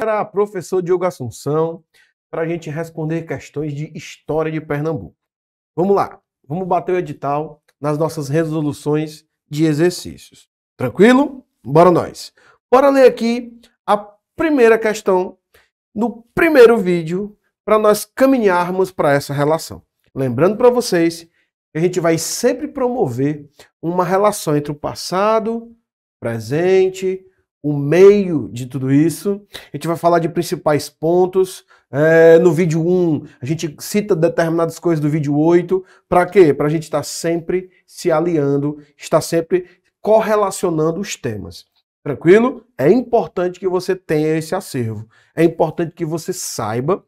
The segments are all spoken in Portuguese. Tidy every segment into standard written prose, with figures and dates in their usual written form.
Era professor Diogo Assunção para a gente responder questões de história de Pernambuco. Vamos lá, vamos bater o edital nas nossas resoluções de exercícios. Tranquilo? Bora nós. Bora ler aqui a primeira questão no primeiro vídeo para nós caminharmos para essa relação. Lembrando para vocês que a gente vai sempre promover uma relação entre o passado, presente, o meio de tudo isso. A gente vai falar de principais pontos. No vídeo 1, a gente cita determinadas coisas do vídeo 8. Para quê? Para a gente estar sempre se aliando, estar sempre correlacionando os temas. Tranquilo? É importante que você tenha esse acervo. É importante que você saiba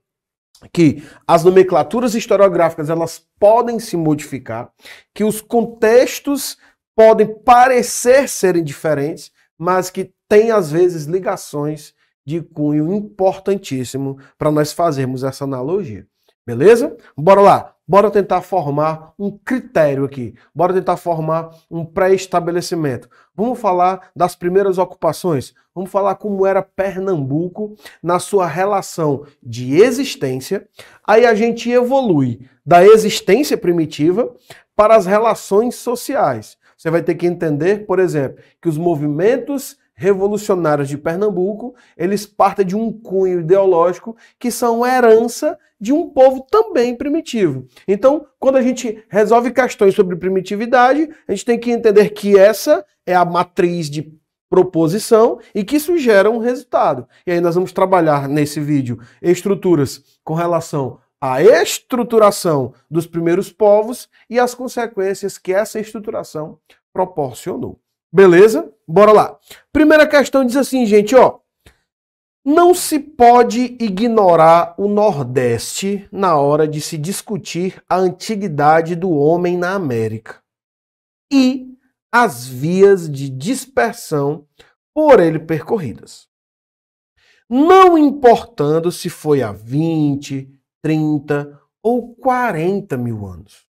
que as nomenclaturas historiográficas elas podem se modificar, que os contextos podem parecer serem diferentes, mas que tem às vezes ligações de cunho importantíssimo para nós fazermos essa analogia. Beleza? Bora lá. Bora tentar formar um critério aqui. Bora tentar formar um pré-estabelecimento. Vamos falar das primeiras ocupações. Vamos falar como era Pernambuco na sua relação de existência. Aí a gente evolui da existência primitiva para as relações sociais. Você vai ter que entender, por exemplo, que os movimentos revolucionários de Pernambuco, eles partem de um cunho ideológico que são herança de um povo também primitivo. Então, quando a gente resolve questões sobre primitividade, a gente tem que entender que essa é a matriz de proposição e que isso gera um resultado. E aí nós vamos trabalhar nesse vídeo estruturas com relação à estruturação dos primeiros povos e as consequências que essa estruturação proporcionou. Beleza? Bora lá. Primeira questão diz assim, gente, ó. Não se pode ignorar o Nordeste na hora de se discutir a antiguidade do homem na América e as vias de dispersão por ele percorridas. Não importando se foi há 20, 30 ou 40 mil anos.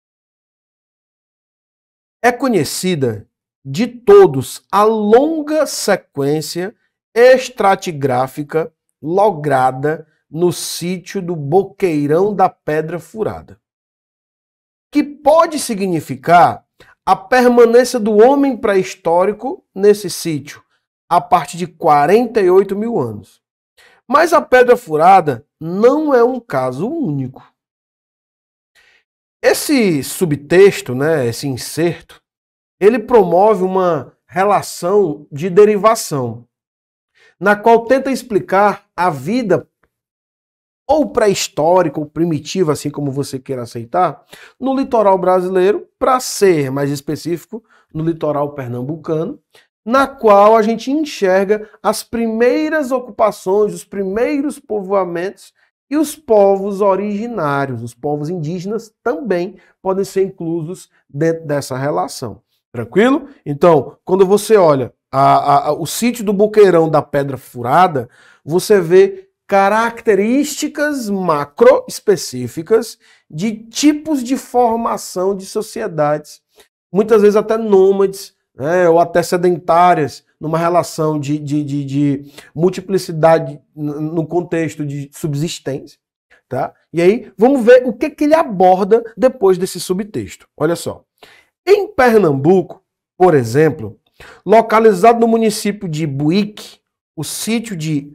É conhecida de todos a longa sequência estratigráfica lograda no sítio do Boqueirão da Pedra Furada, que pode significar a permanência do homem pré-histórico nesse sítio a partir de 48 mil anos. Mas a Pedra Furada não é um caso único. Esse subtexto, esse inserto, ele promove uma relação de derivação, na qual tenta explicar a vida ou pré-histórica ou primitiva, assim como você queira aceitar, no litoral brasileiro, para ser mais específico, no litoral pernambucano, na qual a gente enxerga as primeiras ocupações, os primeiros povoamentos e os povos originários, os povos indígenas também podem ser inclusos dentro dessa relação. Tranquilo? Então, quando você olha o sítio do Boqueirão da Pedra Furada, você vê características macro específicas de tipos de formação de sociedades, muitas vezes até nômades, ou até sedentárias, numa relação de multiplicidade no contexto de subsistência. Tá? E aí, vamos ver o que ele aborda depois desse subtexto. Olha só. Em Pernambuco, por exemplo, localizado no município de Buíque, o sítio de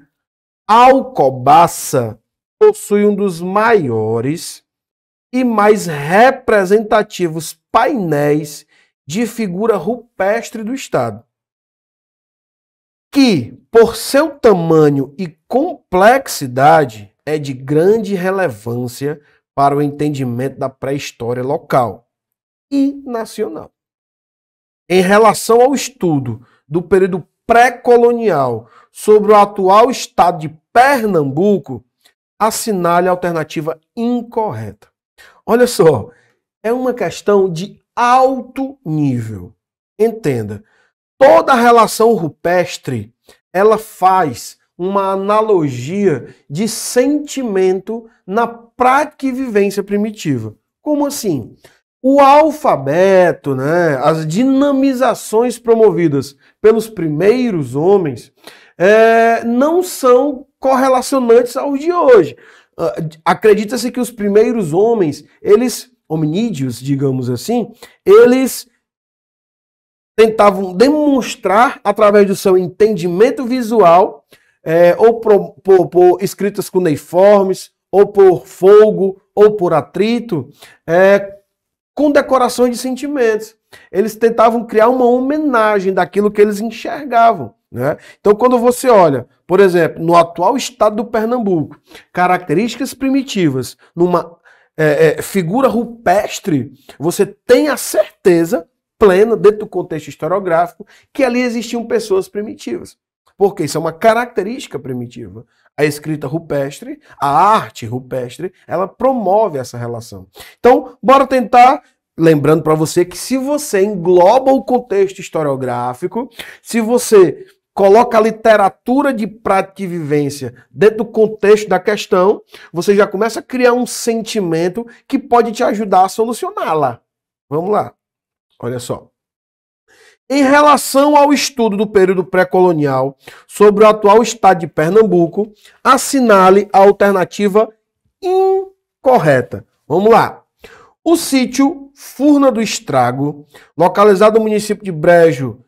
Alcobaça possui um dos maiores e mais representativos painéis de figura rupestre do estado, que, por seu tamanho e complexidade, é de grande relevância para o entendimento da pré-história local e nacional. Em relação ao estudo do período pré-colonial sobre o atual estado de Pernambuco, assinale a alternativa incorreta. Olha só, é uma questão de alto nível. Entenda, toda relação rupestre, ela faz uma analogia de sentimento na prática e vivência primitiva. Como assim? O alfabeto, as dinamizações promovidas pelos primeiros homens não são correlacionantes aos de hoje. Acredita-se que os primeiros homens, hominídeos, digamos assim, eles tentavam demonstrar através do seu entendimento visual, ou por escritas cuneiformes, ou por fogo, ou por atrito, com decorações de sentimentos. Eles tentavam criar uma homenagem daquilo que eles enxergavam, né? Então, quando você olha, por exemplo, no atual estado do Pernambuco, características primitivas, numa figura rupestre, você tem a certeza plena, dentro do contexto historiográfico, que ali existiam pessoas primitivas. Porque isso é uma característica primitiva. A escrita rupestre, a arte rupestre, ela promove essa relação. Então, bora tentar, lembrando para você que se você engloba o contexto historiográfico, se você coloca a literatura de prática e vivência dentro do contexto da questão, você já começa a criar um sentimento que pode te ajudar a solucioná-la. Vamos lá. Olha só. Em relação ao estudo do período pré-colonial sobre o atual estado de Pernambuco, assinale a alternativa incorreta. Vamos lá. O sítio Furna do Estrago, localizado no município de Brejo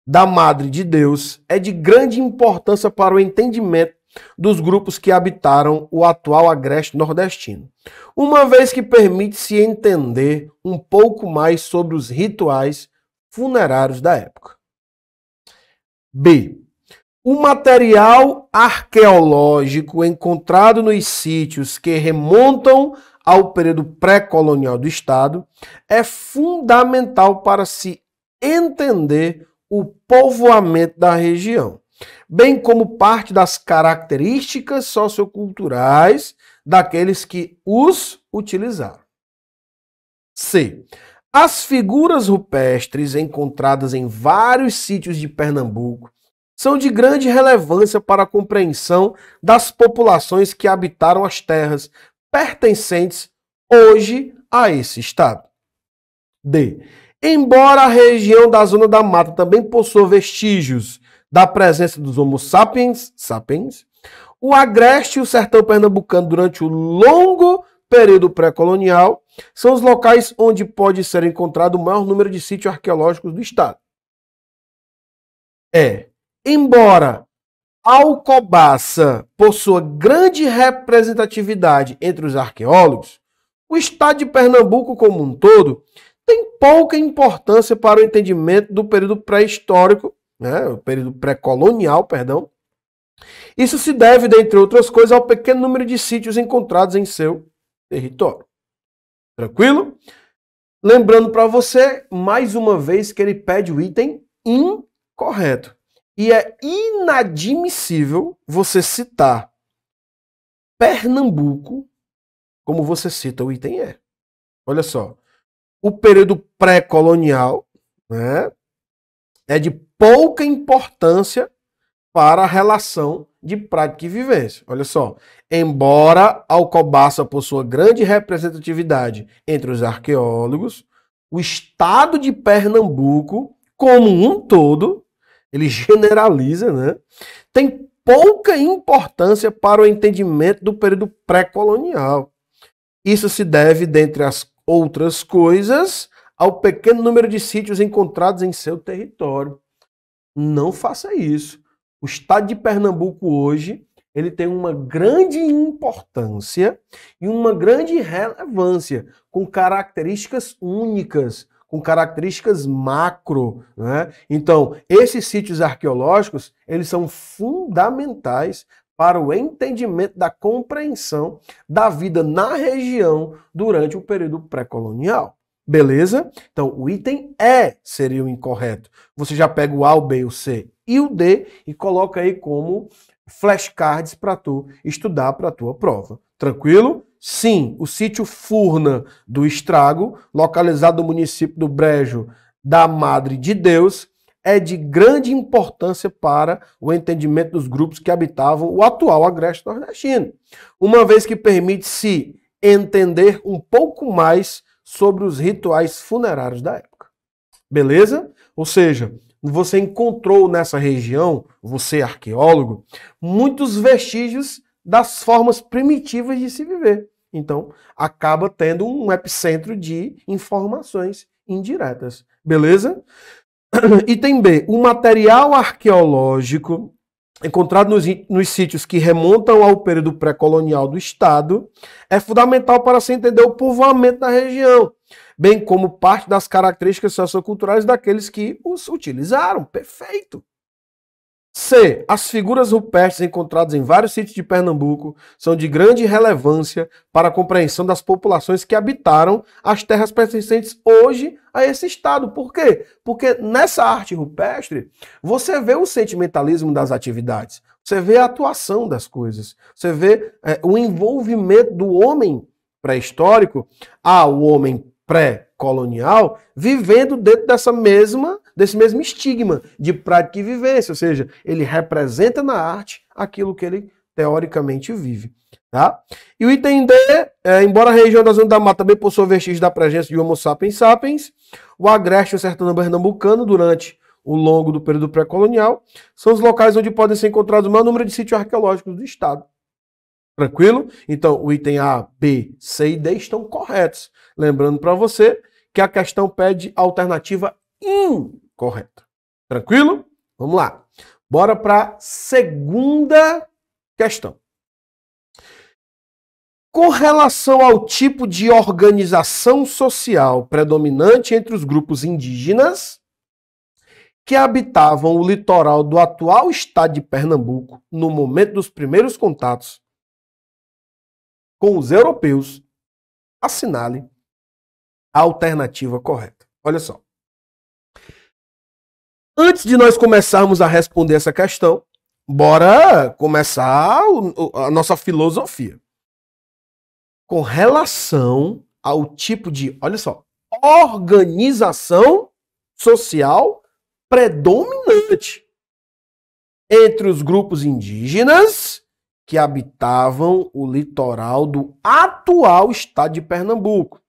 da Madre de Deus, é de grande importância para o entendimento dos grupos que habitaram o atual agreste nordestino, uma vez que permite-se entender um pouco mais sobre os rituais funerários da época. B. O material arqueológico encontrado nos sítios que remontam ao período pré-colonial do Estado é fundamental para se entender o povoamento da região, bem como parte das características socioculturais daqueles que os utilizaram. C. As figuras rupestres encontradas em vários sítios de Pernambuco são de grande relevância para a compreensão das populações que habitaram as terras pertencentes hoje a esse estado. D. Embora a região da Zona da Mata também possua vestígios da presença dos Homo sapiens, o agreste e o sertão pernambucano durante o longo período pré-colonial são os locais onde pode ser encontrado o maior número de sítios arqueológicos do estado. Embora Alcobaça possua grande representatividade entre os arqueólogos, o estado de Pernambuco como um todo tem pouca importância para o entendimento do período pré-histórico, né, o período pré-colonial, perdão. Isso se deve, dentre outras coisas, ao pequeno número de sítios encontrados em seu território. Tranquilo? Lembrando para você, mais uma vez, que ele pede o item incorreto. E é inadmissível você citar Pernambuco como você cita o item E. Olha só. O período pré-colonial, né, é de pouca importância para a relação de prática e vivência. Olha só. Embora Alcobaça possua grande representatividade entre os arqueólogos, o estado de Pernambuco, como um todo, ele generaliza, né, tem pouca importância para o entendimento do período pré-colonial. Isso se deve, dentre as outras coisas, ao pequeno número de sítios encontrados em seu território. Não faça isso. O estado de Pernambuco hoje, ele tem uma grande importância e uma grande relevância, com características únicas, com características macro, né? Então, esses sítios arqueológicos, eles são fundamentais para o entendimento da compreensão da vida na região durante o período pré-colonial. Beleza? Então, o item E seria o incorreto. Você já pega o A, o B, o C e o D e coloca aí como flashcards para tu estudar para a tua prova. Tranquilo? Sim, o sítio Furna do Estrago, localizado no município do Brejo da Madre de Deus, é de grande importância para o entendimento dos grupos que habitavam o atual agreste nordestino, uma vez que permite-se entender um pouco mais sobre os rituais funerários da época. Beleza? Ou seja, você encontrou nessa região, você arqueólogo, muitos vestígios das formas primitivas de se viver. Então, acaba tendo um epicentro de informações indiretas. Beleza? Item B. O material arqueológico encontrado nos sítios que remontam ao período pré-colonial do Estado é fundamental para se entender o povoamento da região, bem como parte das características socioculturais daqueles que os utilizaram. Perfeito! C. As figuras rupestres encontradas em vários sítios de Pernambuco são de grande relevância para a compreensão das populações que habitaram as terras pertencentes hoje a esse estado. Por quê? Porque nessa arte rupestre você vê o sentimentalismo das atividades, você vê a atuação das coisas, você vê o envolvimento do homem pré-histórico ao homem pré-colonial vivendo dentro desse mesmo estigma de prática e vivência, ou seja, ele representa na arte aquilo que ele teoricamente vive. Tá? E o item D, embora a região da Zona da Mata também possua vestígios da presença de Homo sapiens sapiens, o Agreste e o Sertão pernambucano, durante o longo do período pré-colonial, são os locais onde podem ser encontrados o maior número de sítios arqueológicos do estado. Tranquilo? Então, o item A, B, C e D estão corretos. Lembrando para você que a questão pede alternativa incorreta. Tranquilo? Vamos lá. Bora para a segunda questão. Com relação ao tipo de organização social predominante entre os grupos indígenas que habitavam o litoral do atual estado de Pernambuco no momento dos primeiros contatos com os europeus, assinale a alternativa correta. Olha só. Antes de nós começarmos a responder essa questão, bora começar a nossa filosofia. Com relação ao tipo de, olha só, organização social predominante entre os grupos indígenas que habitavam o litoral do atual estado de Pernambuco.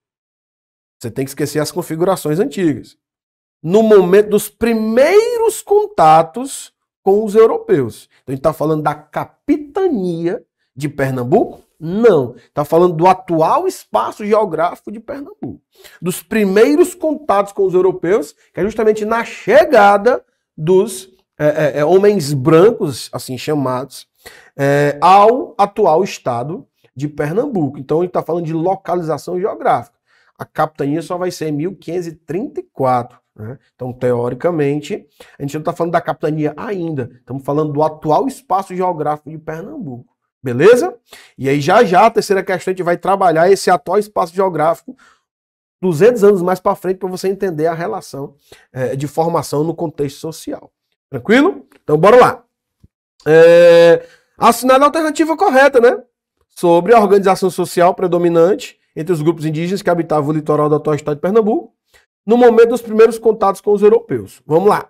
Você tem que esquecer as configurações antigas. No momento dos primeiros contatos com os europeus. Então a gente está falando da capitania de Pernambuco? Não. Está falando do atual espaço geográfico de Pernambuco. Dos primeiros contatos com os europeus, que é justamente na chegada dos homens brancos, assim chamados, ao atual estado de Pernambuco. Então a gente está falando de localização geográfica. A capitania só vai ser em 1534. Né? Então, teoricamente, a gente não está falando da capitania ainda. Estamos falando do atual espaço geográfico de Pernambuco. Beleza? E aí, já a terceira questão, a gente vai trabalhar esse atual espaço geográfico 200 anos mais para frente para você entender a relação de formação no contexto social. Tranquilo? Então, bora lá. Assinale a alternativa correta, né? Sobre a organização social predominante entre os grupos indígenas que habitavam o litoral do atual estado de Pernambuco no momento dos primeiros contatos com os europeus. Vamos lá.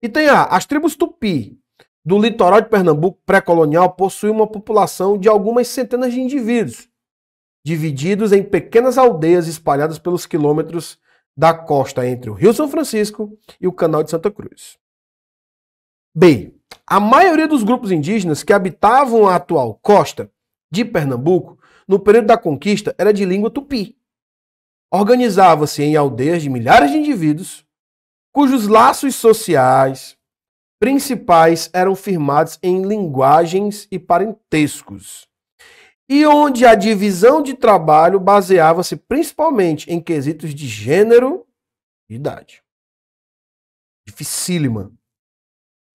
Item A. As tribos Tupi do litoral de Pernambuco pré-colonial possuem uma população de algumas centenas de indivíduos, divididos em pequenas aldeias espalhadas pelos quilômetros da costa entre o Rio São Francisco e o Canal de Santa Cruz. B. A maioria dos grupos indígenas que habitavam a atual costa de Pernambuco no período da conquista era de língua tupi. Organizava-se em aldeias de milhares de indivíduos, cujos laços sociais principais eram firmados em linguagens e parentescos, e onde a divisão de trabalho baseava-se principalmente em quesitos de gênero e idade. Dificílima.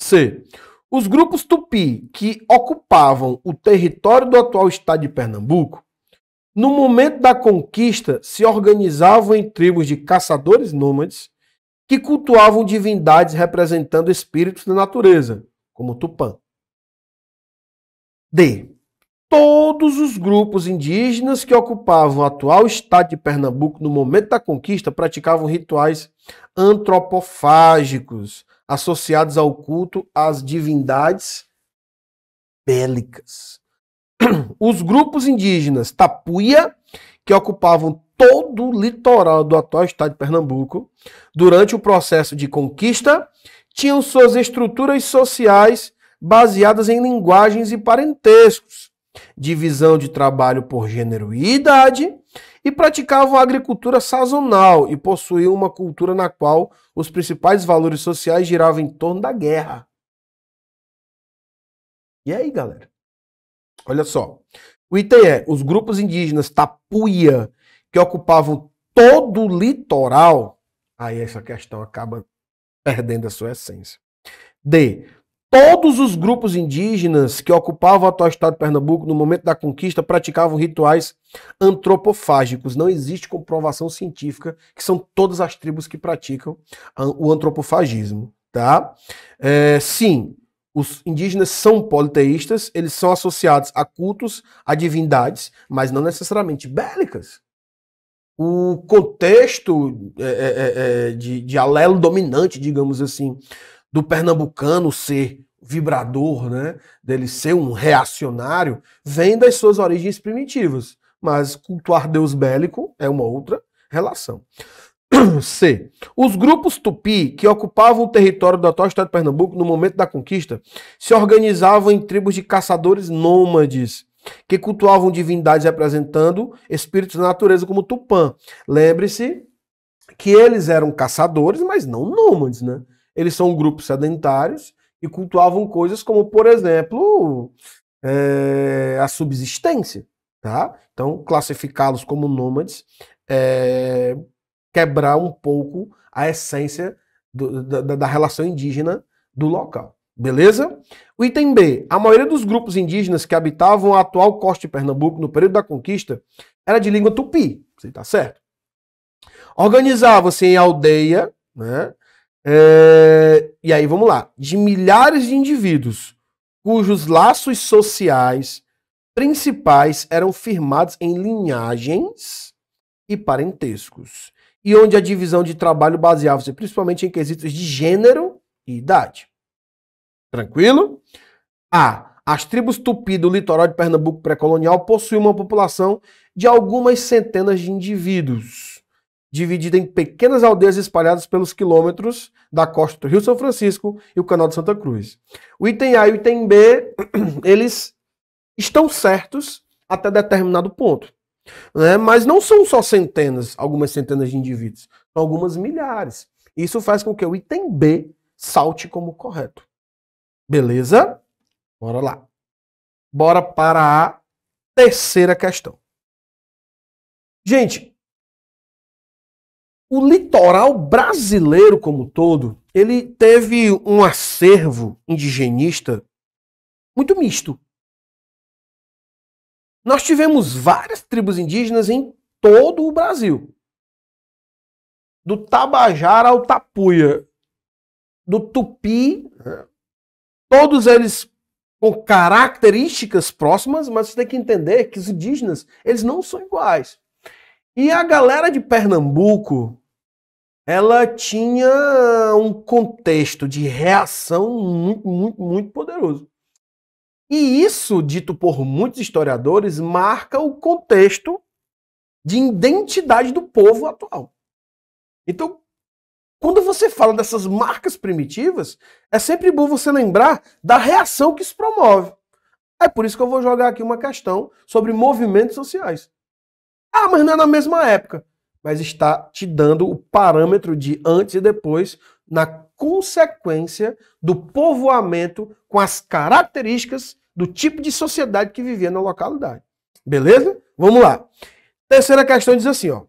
C. Os grupos tupi que ocupavam o território do atual estado de Pernambuco, no momento da conquista, se organizavam em tribos de caçadores nômades que cultuavam divindades representando espíritos da natureza, como Tupã. D. Todos os grupos indígenas que ocupavam o atual estado de Pernambuco no momento da conquista praticavam rituais antropofágicos associados ao culto às divindades bélicas. Os grupos indígenas Tapuia, que ocupavam todo o litoral do atual estado de Pernambuco, durante o processo de conquista, tinham suas estruturas sociais baseadas em linguagens e parentescos, divisão de trabalho por gênero e idade, e praticavam a agricultura sazonal e possuíam uma cultura na qual os principais valores sociais giravam em torno da guerra. E aí, galera? Olha só. O item é: os grupos indígenas Tapuia, que ocupavam todo o litoral, aí essa questão acaba perdendo a sua essência. D. Todos os grupos indígenas que ocupavam o atual estado de Pernambuco no momento da conquista praticavam rituais antropofágicos. Não existe comprovação científica que são todas as tribos que praticam o antropofagismo, tá? Sim, os indígenas são politeístas, eles são associados a cultos, a divindades, mas não necessariamente bélicas. O contexto de alelo dominante, digamos assim, do pernambucano ser vibrador, né, dele ser um reacionário, vem das suas origens primitivas. Mas cultuar Deus bélico é uma outra relação. C. Os grupos tupi, que ocupavam o território do atual estado de Pernambuco no momento da conquista, se organizavam em tribos de caçadores nômades, que cultuavam divindades representando espíritos da natureza como Tupã. Lembre-se que eles eram caçadores, mas não nômades, né? Eles são grupos sedentários e cultuavam coisas como, por exemplo, a subsistência, tá? Então, classificá-los como nômades quebrar um pouco a essência da relação indígena do local. Beleza? O item B. A maioria dos grupos indígenas que habitavam a atual costa de Pernambuco no período da conquista era de língua tupi. Você tá certo? Organizava-se em aldeia, né? E aí, vamos lá. De milhares de indivíduos cujos laços sociais principais eram firmados em linhagens e parentescos, e onde a divisão de trabalho baseava-se principalmente em quesitos de gênero e idade. Tranquilo? A. As tribos tupi do litoral de Pernambuco pré-colonial possuíam uma população de algumas centenas de indivíduos, dividida em pequenas aldeias espalhadas pelos quilômetros da costa do Rio São Francisco e o Canal de Santa Cruz. O item A e o item B, eles estão certos até determinado ponto. Né? Mas não são só centenas, algumas centenas de indivíduos, são algumas milhares. Isso faz com que o item B salte como correto. Beleza? Bora lá. Bora para a terceira questão. Gente, o litoral brasileiro como todo, ele teve um acervo indigenista muito misto. Nós tivemos várias tribos indígenas em todo o Brasil. Do Tabajara ao Tapuia, do Tupi, todos eles com características próximas, mas você tem que entender que os indígenas, eles não são iguais. E a galera de Pernambuco, ela tinha um contexto de reação muito poderoso. E isso, dito por muitos historiadores, marca o contexto de identidade do povo atual. Então, quando você fala dessas marcas primitivas, é sempre bom você lembrar da reação que isso promove. É por isso que eu vou jogar aqui uma questão sobre movimentos sociais. Ah, mas não é na mesma época. Mas está te dando o parâmetro de antes e depois, na consequência do povoamento com as características do tipo de sociedade que vivia na localidade. Beleza? Vamos lá. Terceira questão diz assim, ó.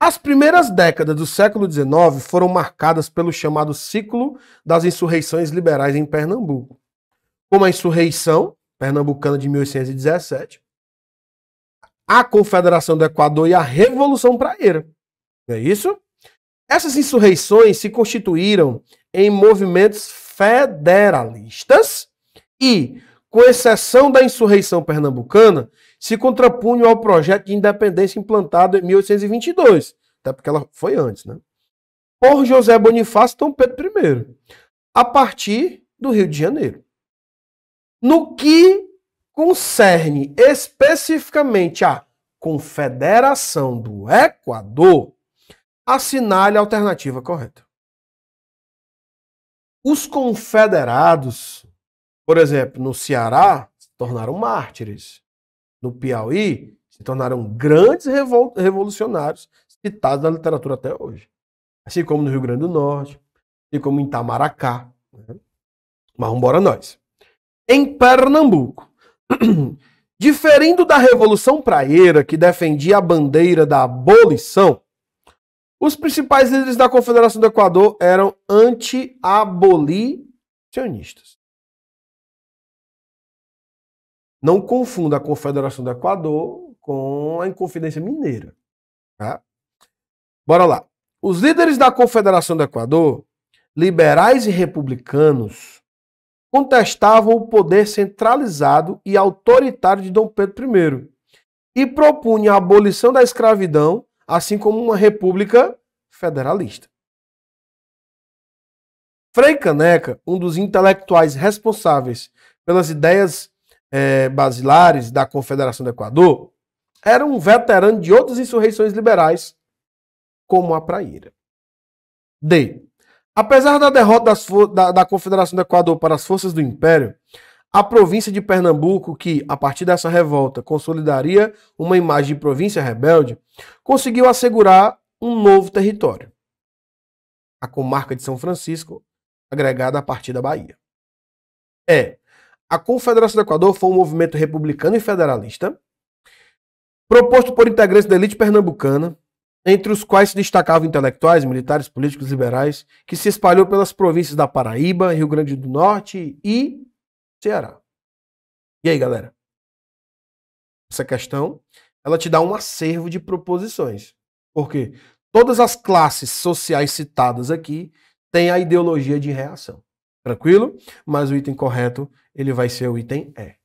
As primeiras décadas do século XIX foram marcadas pelo chamado ciclo das insurreições liberais em Pernambuco, como a insurreição pernambucana de 1817, a Confederação do Equador e a Revolução Praieira. Não é isso? Essas insurreições se constituíram em movimentos federalistas e, com exceção da insurreição pernambucana, se contrapunham ao projeto de independência implantado em 1822, até porque ela foi antes, né? Por José Bonifácio e Dom Pedro I, a partir do Rio de Janeiro. No que concerne especificamente a Confederação do Equador, assinale a alternativa correta. Os confederados, por exemplo, no Ceará, se tornaram mártires. No Piauí, se tornaram grandes revolucionários citados na literatura até hoje. Assim como no Rio Grande do Norte, assim como em Itamaracá. Né? Mas vamos embora nós. Em Pernambuco, diferindo da Revolução Praieira, que defendia a bandeira da abolição, os principais líderes da Confederação do Equador eram anti-abolicionistas. Não confunda a Confederação do Equador com a Inconfidência Mineira. Tá? Bora lá. Os líderes da Confederação do Equador, liberais e republicanos, contestavam o poder centralizado e autoritário de Dom Pedro I e propunham a abolição da escravidão, assim como uma república federalista. Frei Caneca, um dos intelectuais responsáveis pelas ideias basilares da Confederação do Equador, era um veterano de outras insurreições liberais, como a praieira. D. Apesar da derrota da Confederação do Equador para as forças do Império, a província de Pernambuco, que, a partir dessa revolta, consolidaria uma imagem de província rebelde, conseguiu assegurar um novo território, a comarca de São Francisco, agregada a partir da Bahia. A Confederação do Equador foi um movimento republicano e federalista, proposto por integrantes da elite pernambucana, entre os quais se destacavam intelectuais, militares, políticos liberais, que se espalhou pelas províncias da Paraíba, Rio Grande do Norte e Ceará. E aí, galera? Essa questão, ela te dá um acervo de proposições. Porque todas as classes sociais citadas aqui têm a ideologia de reação. Tranquilo? Mas o item correto, ele vai ser o item E.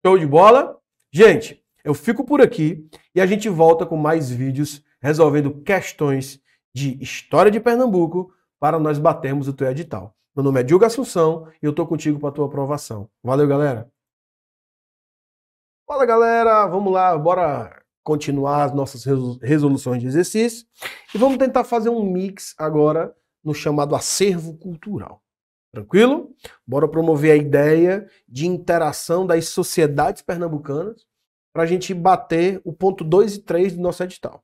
Show de bola? Gente, eu fico por aqui e a gente volta com mais vídeos resolvendo questões de história de Pernambuco para nós batermos o teu edital. Meu nome é Diogo Assunção e eu tô contigo para a tua aprovação. Valeu, galera! Fala, galera! Vamos lá, bora continuar as nossas resoluções de exercício e vamos tentar fazer um mix agora no chamado acervo cultural. Tranquilo? Bora promover a ideia de interação das sociedades pernambucanas para a gente bater o ponto 2 e 3 do nosso edital.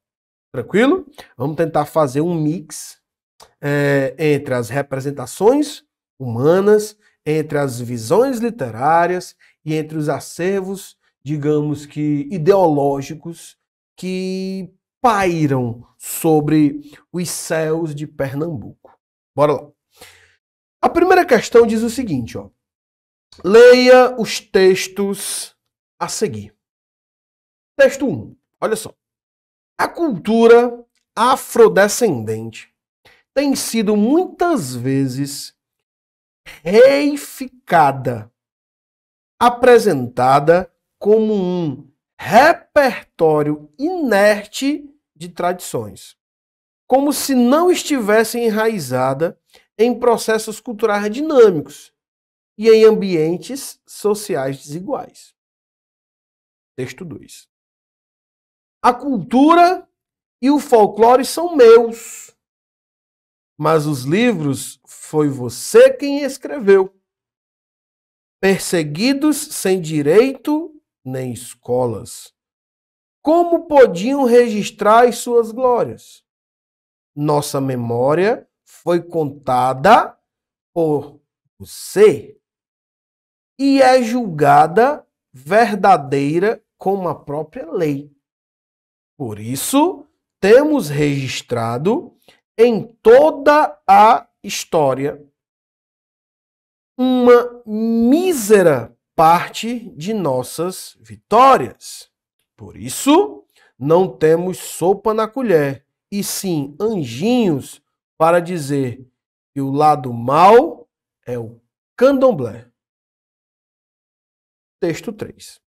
Tranquilo? Vamos tentar fazer um mix entre as representações humanas, entre as visões literárias e entre os acervos, digamos que ideológicos, que pairam sobre os céus de Pernambuco. Bora lá. A primeira questão diz o seguinte, ó. Leia os textos a seguir. Texto 1. Olha só. A cultura afrodescendente tem sido muitas vezes reificada, apresentada como um repertório inerte de tradições, como se não estivesse enraizada em processos culturais dinâmicos e em ambientes sociais desiguais. Texto 2. A cultura e o folclore são meus, mas os livros foi você quem escreveu. Perseguidos sem direito nem escolas, como podiam registrar as suas glórias? Nossa memória foi contada por você e é julgada verdadeira como a própria lei. Por isso, temos registrado em toda a história uma mísera parte de nossas vitórias. Por isso, não temos sopa na colher, e sim anjinhos para dizer que o lado mau é o candomblé. Texto 3.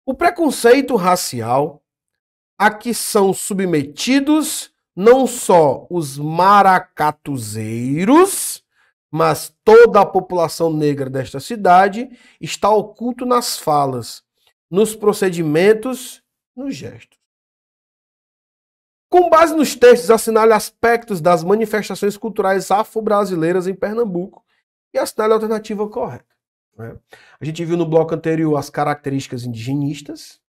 O preconceito racial a que são submetidos não só os maracatuzeiros, mas toda a população negra desta cidade está oculto nas falas, nos procedimentos, nos gestos. Com base nos textos, assinale aspectos das manifestações culturais afro-brasileiras em Pernambuco e assinale a alternativa correta. Né? A gente viu no bloco anterior as características indigenistas,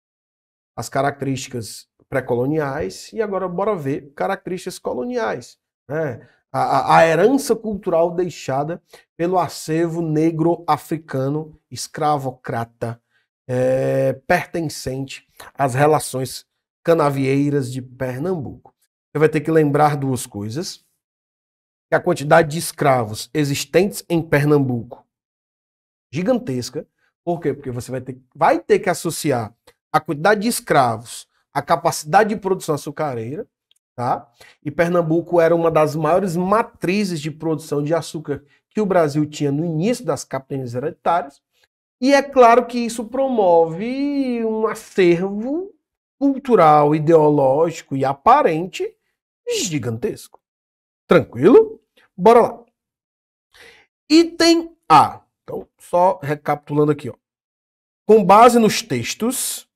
as características pré-coloniais e agora bora ver características coloniais. Né? A herança cultural deixada pelo acervo negro-africano escravocrata pertencente às relações canavieiras de Pernambuco. Você vai ter que lembrar duas coisas. Que a quantidade de escravos existentes em Pernambuco gigantesca. Por quê? Porque você vai ter que associar a quantidade de escravos à capacidade de produção açucareira. Tá? E Pernambuco era uma das maiores matrizes de produção de açúcar que o Brasil tinha no início das capitanias hereditárias. E é claro que isso promove um acervo cultural, ideológico e aparente gigantesco. Tranquilo? Bora lá. Item A. Então, só recapitulando aqui. Ó. Com base nos textos,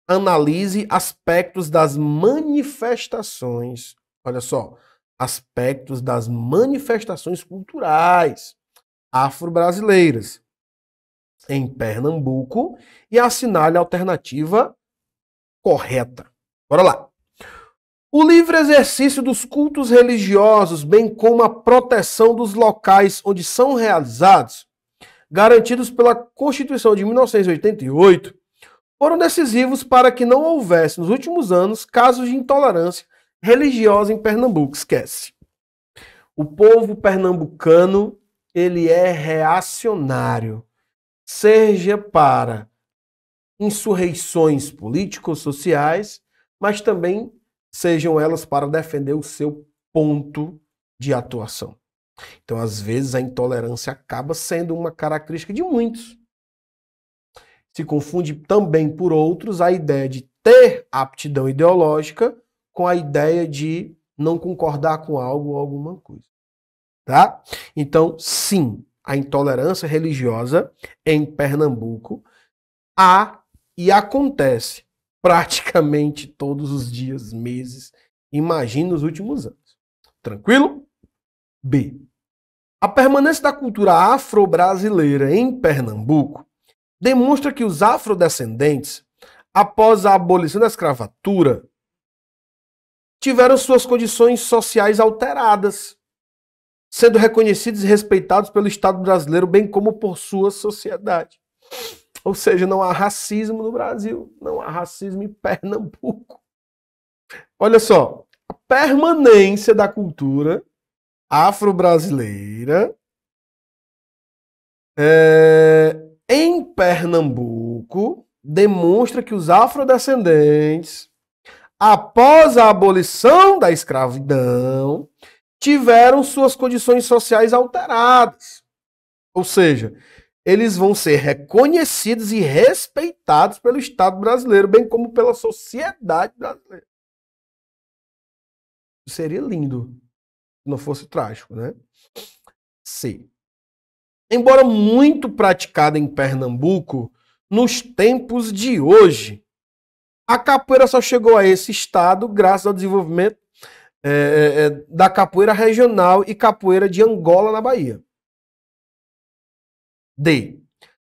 analise aspectos das manifestações. Olha só. Aspectos das manifestações culturais afro-brasileiras em Pernambuco e assinale a alternativa correta. Bora lá. O livre exercício dos cultos religiosos, bem como a proteção dos locais onde são realizados, garantidos pela Constituição de 1988, foram decisivos para que não houvesse, nos últimos anos, casos de intolerância religiosa em Pernambuco. Esquece. O povo pernambucano, ele é reacionário, seja para insurreições políticos-sociais, mas também sejam elas para defender o seu ponto de atuação. Então, às vezes, a intolerância acaba sendo uma característica de muitos. Se confunde também por outros a ideia de ter aptidão ideológica com a ideia de não concordar com algo ou alguma coisa. Tá? Então, sim, a intolerância religiosa em Pernambuco há e acontece praticamente todos os dias, meses, imagine nos últimos anos. Tranquilo? B. A permanência da cultura afro-brasileira em Pernambuco demonstra que os afrodescendentes, após a abolição da escravatura, tiveram suas condições sociais alteradas, sendo reconhecidos e respeitados pelo Estado brasileiro, bem como por sua sociedade. Ou seja, não há racismo no Brasil, não há racismo em Pernambuco. Olha só, a permanência da cultura afro-brasileira em Pernambuco demonstra que os afrodescendentes, após a abolição da escravidão, tiveram suas condições sociais alteradas. Ou seja, eles vão ser reconhecidos e respeitados pelo Estado brasileiro, bem como pela sociedade brasileira. Seria lindo se não fosse trágico, né? C. Embora muito praticada em Pernambuco, nos tempos de hoje, a capoeira só chegou a esse estado graças ao desenvolvimento da capoeira regional e capoeira de Angola, na Bahia. D.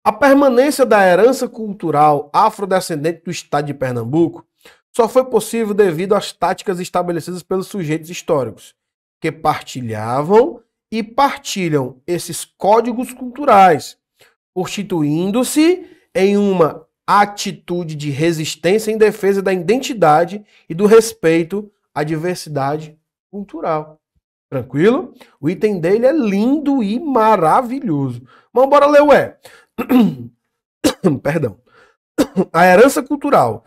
A permanência da herança cultural afrodescendente do estado de Pernambuco só foi possível devido às táticas estabelecidas pelos sujeitos históricos, que partilhavam e partilham esses códigos culturais, constituindo-se em uma atitude de resistência em defesa da identidade e do respeito à diversidade cultural. Tranquilo? O item dele é lindo e maravilhoso. Mas bora ler o E. Perdão. A herança cultural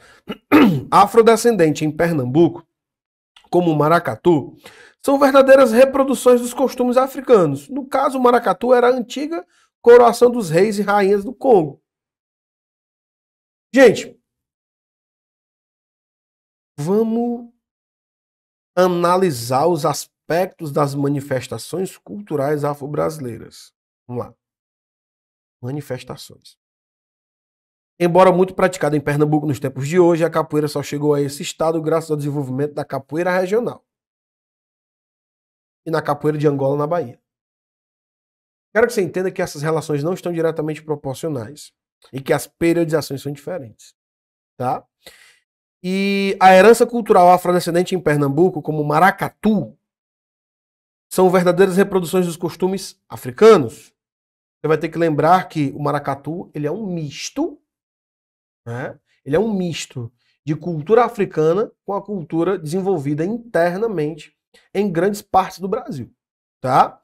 afrodescendente em Pernambuco, como o maracatu, são verdadeiras reproduções dos costumes africanos. No caso, o maracatu era a antiga coroação dos reis e rainhas do Congo. Gente, vamos analisar os aspectos das manifestações culturais afro-brasileiras. Vamos lá. Manifestações. Embora muito praticada em Pernambuco nos tempos de hoje, a capoeira só chegou a esse estado graças ao desenvolvimento da capoeira regional e na capoeira de Angola, na Bahia. Quero que você entenda que essas relações não estão diretamente proporcionais e que as periodizações são diferentes, tá? E a herança cultural afrodescendente em Pernambuco, como o maracatu, são verdadeiras reproduções dos costumes africanos. Você vai ter que lembrar que o maracatu, ele é um misto, né? Ele é um misto de cultura africana com a cultura desenvolvida internamente em grandes partes do Brasil, tá?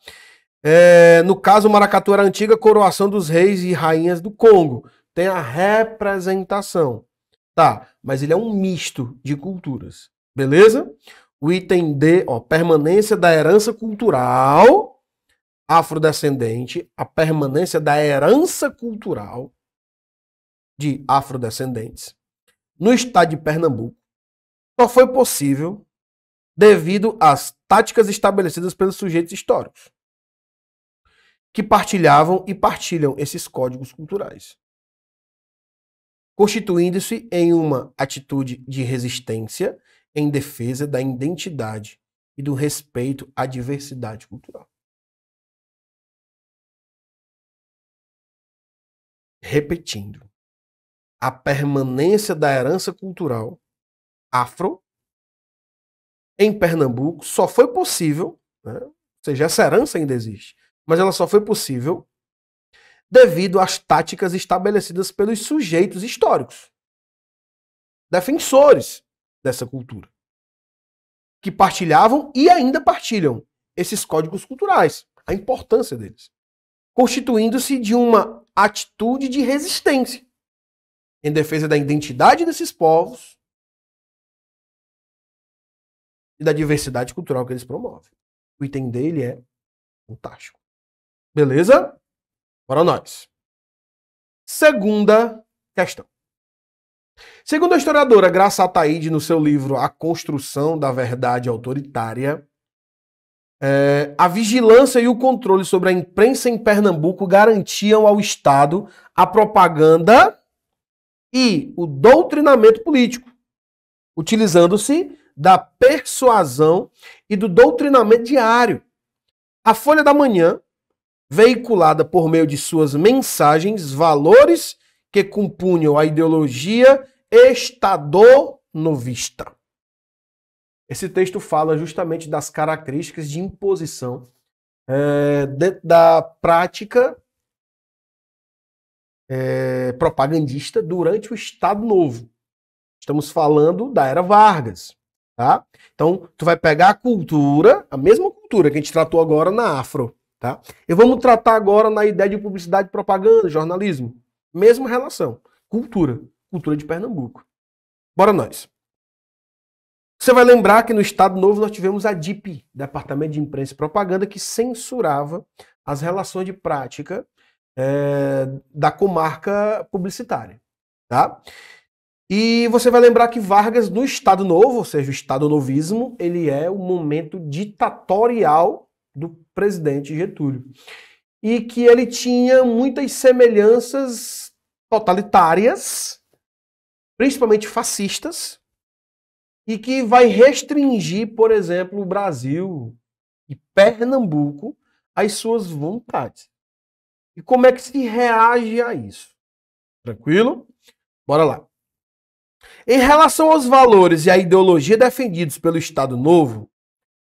No caso, o maracatu era a antiga coroação dos reis e rainhas do Congo. Tem a representação. Tá, mas ele é um misto de culturas. Beleza? O item D, ó, permanência da herança cultural afrodescendente, a permanência da herança cultural de afrodescendentes no estado de Pernambuco só foi possível devido às táticas estabelecidas pelos sujeitos históricos que partilhavam e partilham esses códigos culturais, constituindo-se em uma atitude de resistência em defesa da identidade e do respeito à diversidade cultural. Repetindo, a permanência da herança cultural afro em Pernambuco só foi possível, né? Ou seja, essa herança ainda existe, mas ela só foi possível devido às táticas estabelecidas pelos sujeitos históricos, defensores dessa cultura, que partilhavam e ainda partilham esses códigos culturais, a importância deles, constituindo-se de uma atitude de resistência em defesa da identidade desses povos e da diversidade cultural que eles promovem. O item dele é fantástico. Beleza? Bora nós. Segunda questão. Segundo a historiadora Graça Ataíde, no seu livro A Construção da Verdade Autoritária, a vigilância e o controle sobre a imprensa em Pernambuco garantiam ao Estado a propaganda e o doutrinamento político, utilizando-se da persuasão e do doutrinamento diário. A Folha da Manhã, veiculada por meio de suas mensagens, valores que compunham a ideologia estadonovista. Esse texto fala justamente das características de imposição dentro da prática propagandista durante o Estado Novo. Estamos falando da Era Vargas. Tá? Então, tu vai pegar a cultura, a mesma cultura que a gente tratou agora na afro. Tá? E vamos tratar agora na ideia de publicidade, propaganda, jornalismo. Mesma relação. Cultura. Cultura de Pernambuco. Bora nós. Você vai lembrar que no Estado Novo nós tivemos a DIP, Departamento de Imprensa e Propaganda, que censurava as relações de prática da comarca publicitária. Tá? E você vai lembrar que Vargas, no Estado Novo, ou seja, o Estado Novismo, ele é o momento ditatorial do presidente Getúlio. E que ele tinha muitas semelhanças totalitárias, principalmente fascistas, e que vai restringir, por exemplo, o Brasil e Pernambuco às suas vontades. E como é que se reage a isso? Tranquilo? Bora lá. Em relação aos valores e à ideologia defendidos pelo Estado Novo,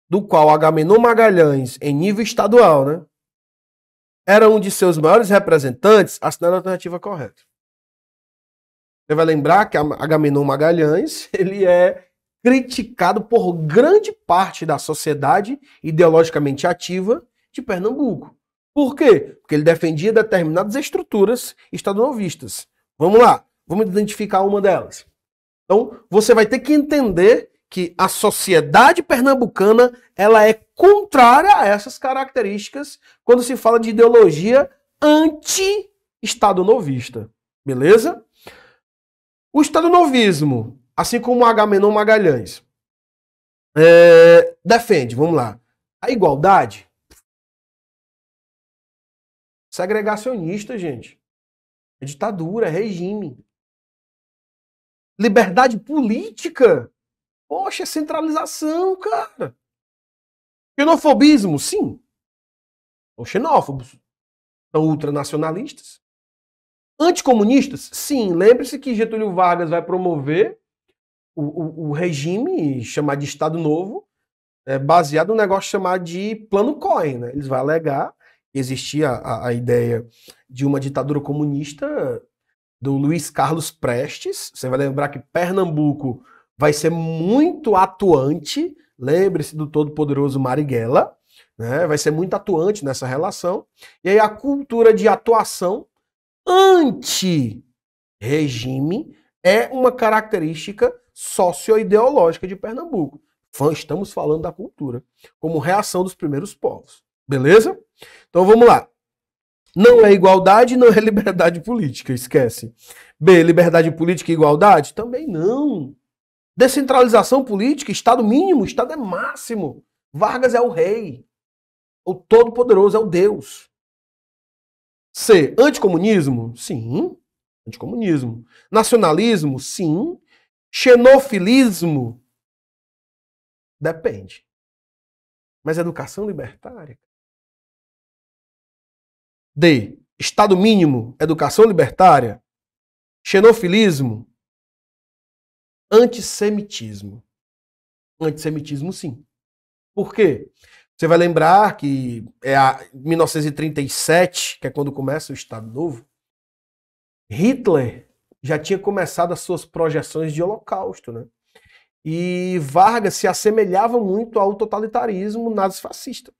do qual Agamenon Magalhães, em nível estadual, né, era um de seus maiores representantes, assinando a alternativa correta. Você vai lembrar que Agamenon Magalhães ele é criticado por grande parte da sociedade ideologicamente ativa de Pernambuco. Por quê? Porque ele defendia determinadas estruturas estadonovistas. Vamos lá, vamos identificar uma delas. Então, você vai ter que entender que a sociedade pernambucana ela é contrária a essas características quando se fala de ideologia anti-estadonovista. Beleza? O estadonovismo, assim como o Agamenon Magalhães, defende, vamos lá, a igualdade. Segregacionista, gente. É ditadura, é regime. Liberdade política? Poxa, é centralização, cara. Xenofobismo? Sim. São xenófobos. São ultranacionalistas. Anticomunistas? Sim. Lembre-se que Getúlio Vargas vai promover o regime chamado de Estado Novo, baseado num negócio chamado de Plano Cohen. Né? Eles vão alegar que existia a ideia de uma ditadura comunista do Luiz Carlos Prestes. Você vai lembrar que Pernambuco vai ser muito atuante. Lembre-se do todo-poderoso Marighella. Né? Vai ser muito atuante nessa relação. E aí a cultura de atuação anti-regime é uma característica socio-ideológica de Pernambuco. Estamos falando da cultura, como reação dos primeiros povos. Beleza? Então vamos lá. Não é igualdade, não é liberdade política, esquece. B, liberdade política e igualdade? Também não. Descentralização política, Estado mínimo, Estado é máximo. Vargas é o rei. O todo-poderoso é o Deus. C, anticomunismo? Sim, anticomunismo. Nacionalismo? Sim. Xenofilismo? Depende. Mas educação libertária? D. Estado mínimo, educação libertária? Xenofilismo? Antissemitismo. Antissemitismo, sim. Por quê? Você vai lembrar que é 1937, que é quando começa o Estado Novo, Hitler já tinha começado as suas projeções de holocausto, né? E Vargas se assemelhava muito ao totalitarismo nazifascista.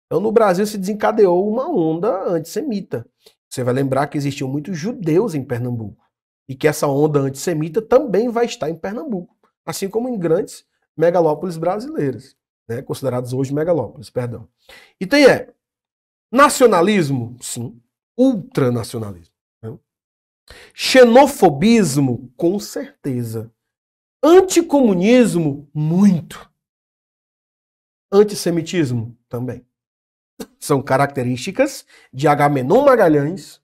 Então, no Brasil se desencadeou uma onda antissemita. Você vai lembrar que existiam muitos judeus em Pernambuco e que essa onda antissemita também vai estar em Pernambuco, assim como em grandes megalópolis brasileiras, né? Consideradas hoje megalópolis, perdão. E tem nacionalismo, sim, ultranacionalismo. Né? Xenofobismo, com certeza. Anticomunismo, muito. Antissemitismo, também. São características de Agamenon Magalhães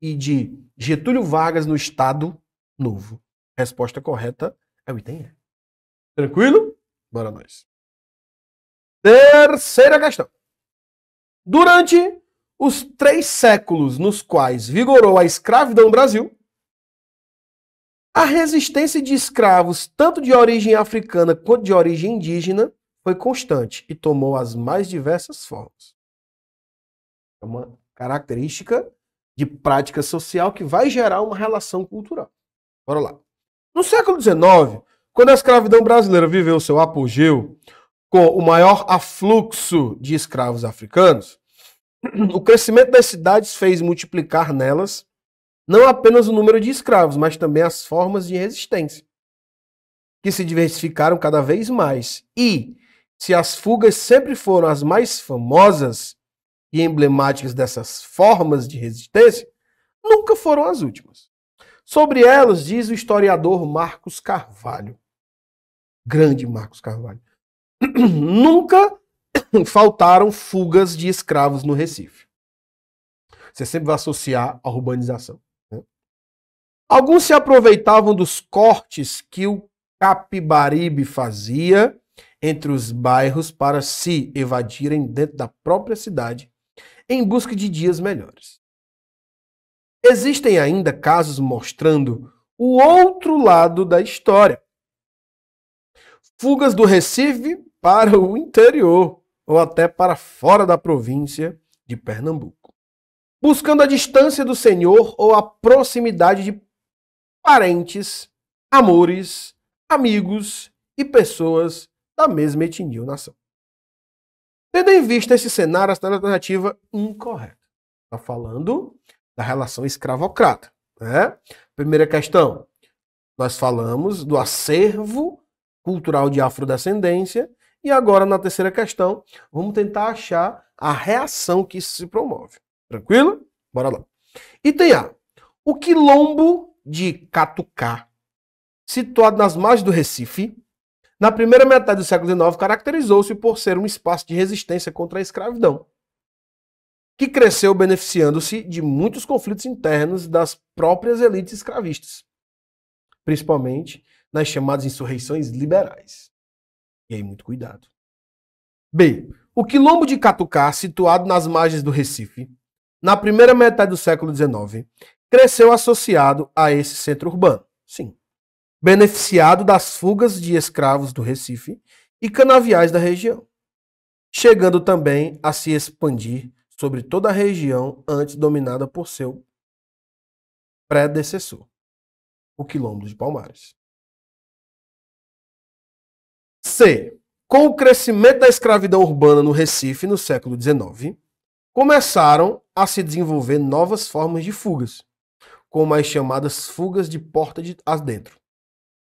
e de Getúlio Vargas no Estado Novo. Resposta correta é o item E. Tranquilo? Bora nós. Terceira questão. Durante os 3 séculos nos quais vigorou a escravidão no Brasil, a resistência de escravos, tanto de origem africana quanto de origem indígena, foi constante e tomou as mais diversas formas. É uma característica de prática social que vai gerar uma relação cultural. Bora lá. No século XIX, quando a escravidão brasileira viveu seu apogeu, com o maior afluxo de escravos africanos, o crescimento das cidades fez multiplicar nelas não apenas o número de escravos, mas também as formas de resistência, que se diversificaram cada vez mais. E, se as fugas sempre foram as mais famosas e emblemáticas dessas formas de resistência, nunca foram as últimas. Sobre elas diz o historiador Marcos Carvalho. Grande Marcos Carvalho. Nunca faltaram fugas de escravos no Recife. Você sempre vai associar a urbanização. Né? Alguns se aproveitavam dos cortes que o Capibaribe fazia entre os bairros para se evadirem dentro da própria cidade em busca de dias melhores. Existem ainda casos mostrando o outro lado da história. Fugas do Recife para o interior, ou até para fora da província de Pernambuco, buscando a distância do Senhor ou a proximidade de parentes, amores, amigos e pessoas da mesma etnia ou nação. Tendo em vista esse cenário, essa alternativa incorreta. Está falando da relação escravocrata. Né? Primeira questão, nós falamos do acervo cultural de afrodescendência e agora na terceira questão vamos tentar achar a reação que isso se promove. Tranquilo? Bora lá. Item A. O quilombo de Catucá, situado nas margens do Recife, na primeira metade do século XIX, caracterizou-se por ser um espaço de resistência contra a escravidão, que cresceu beneficiando-se de muitos conflitos internos das próprias elites escravistas, principalmente nas chamadas insurreições liberais. E aí, muito cuidado. B. O quilombo de Catucar, situado nas margens do Recife, na primeira metade do século XIX, cresceu associado a esse centro urbano. Sim. Beneficiado das fugas de escravos do Recife e canaviais da região, chegando também a se expandir sobre toda a região antes dominada por seu predecessor, o Quilombo de Palmares. C. Com o crescimento da escravidão urbana no Recife no século XIX, começaram a se desenvolver novas formas de fugas, como as chamadas fugas de porta adentro,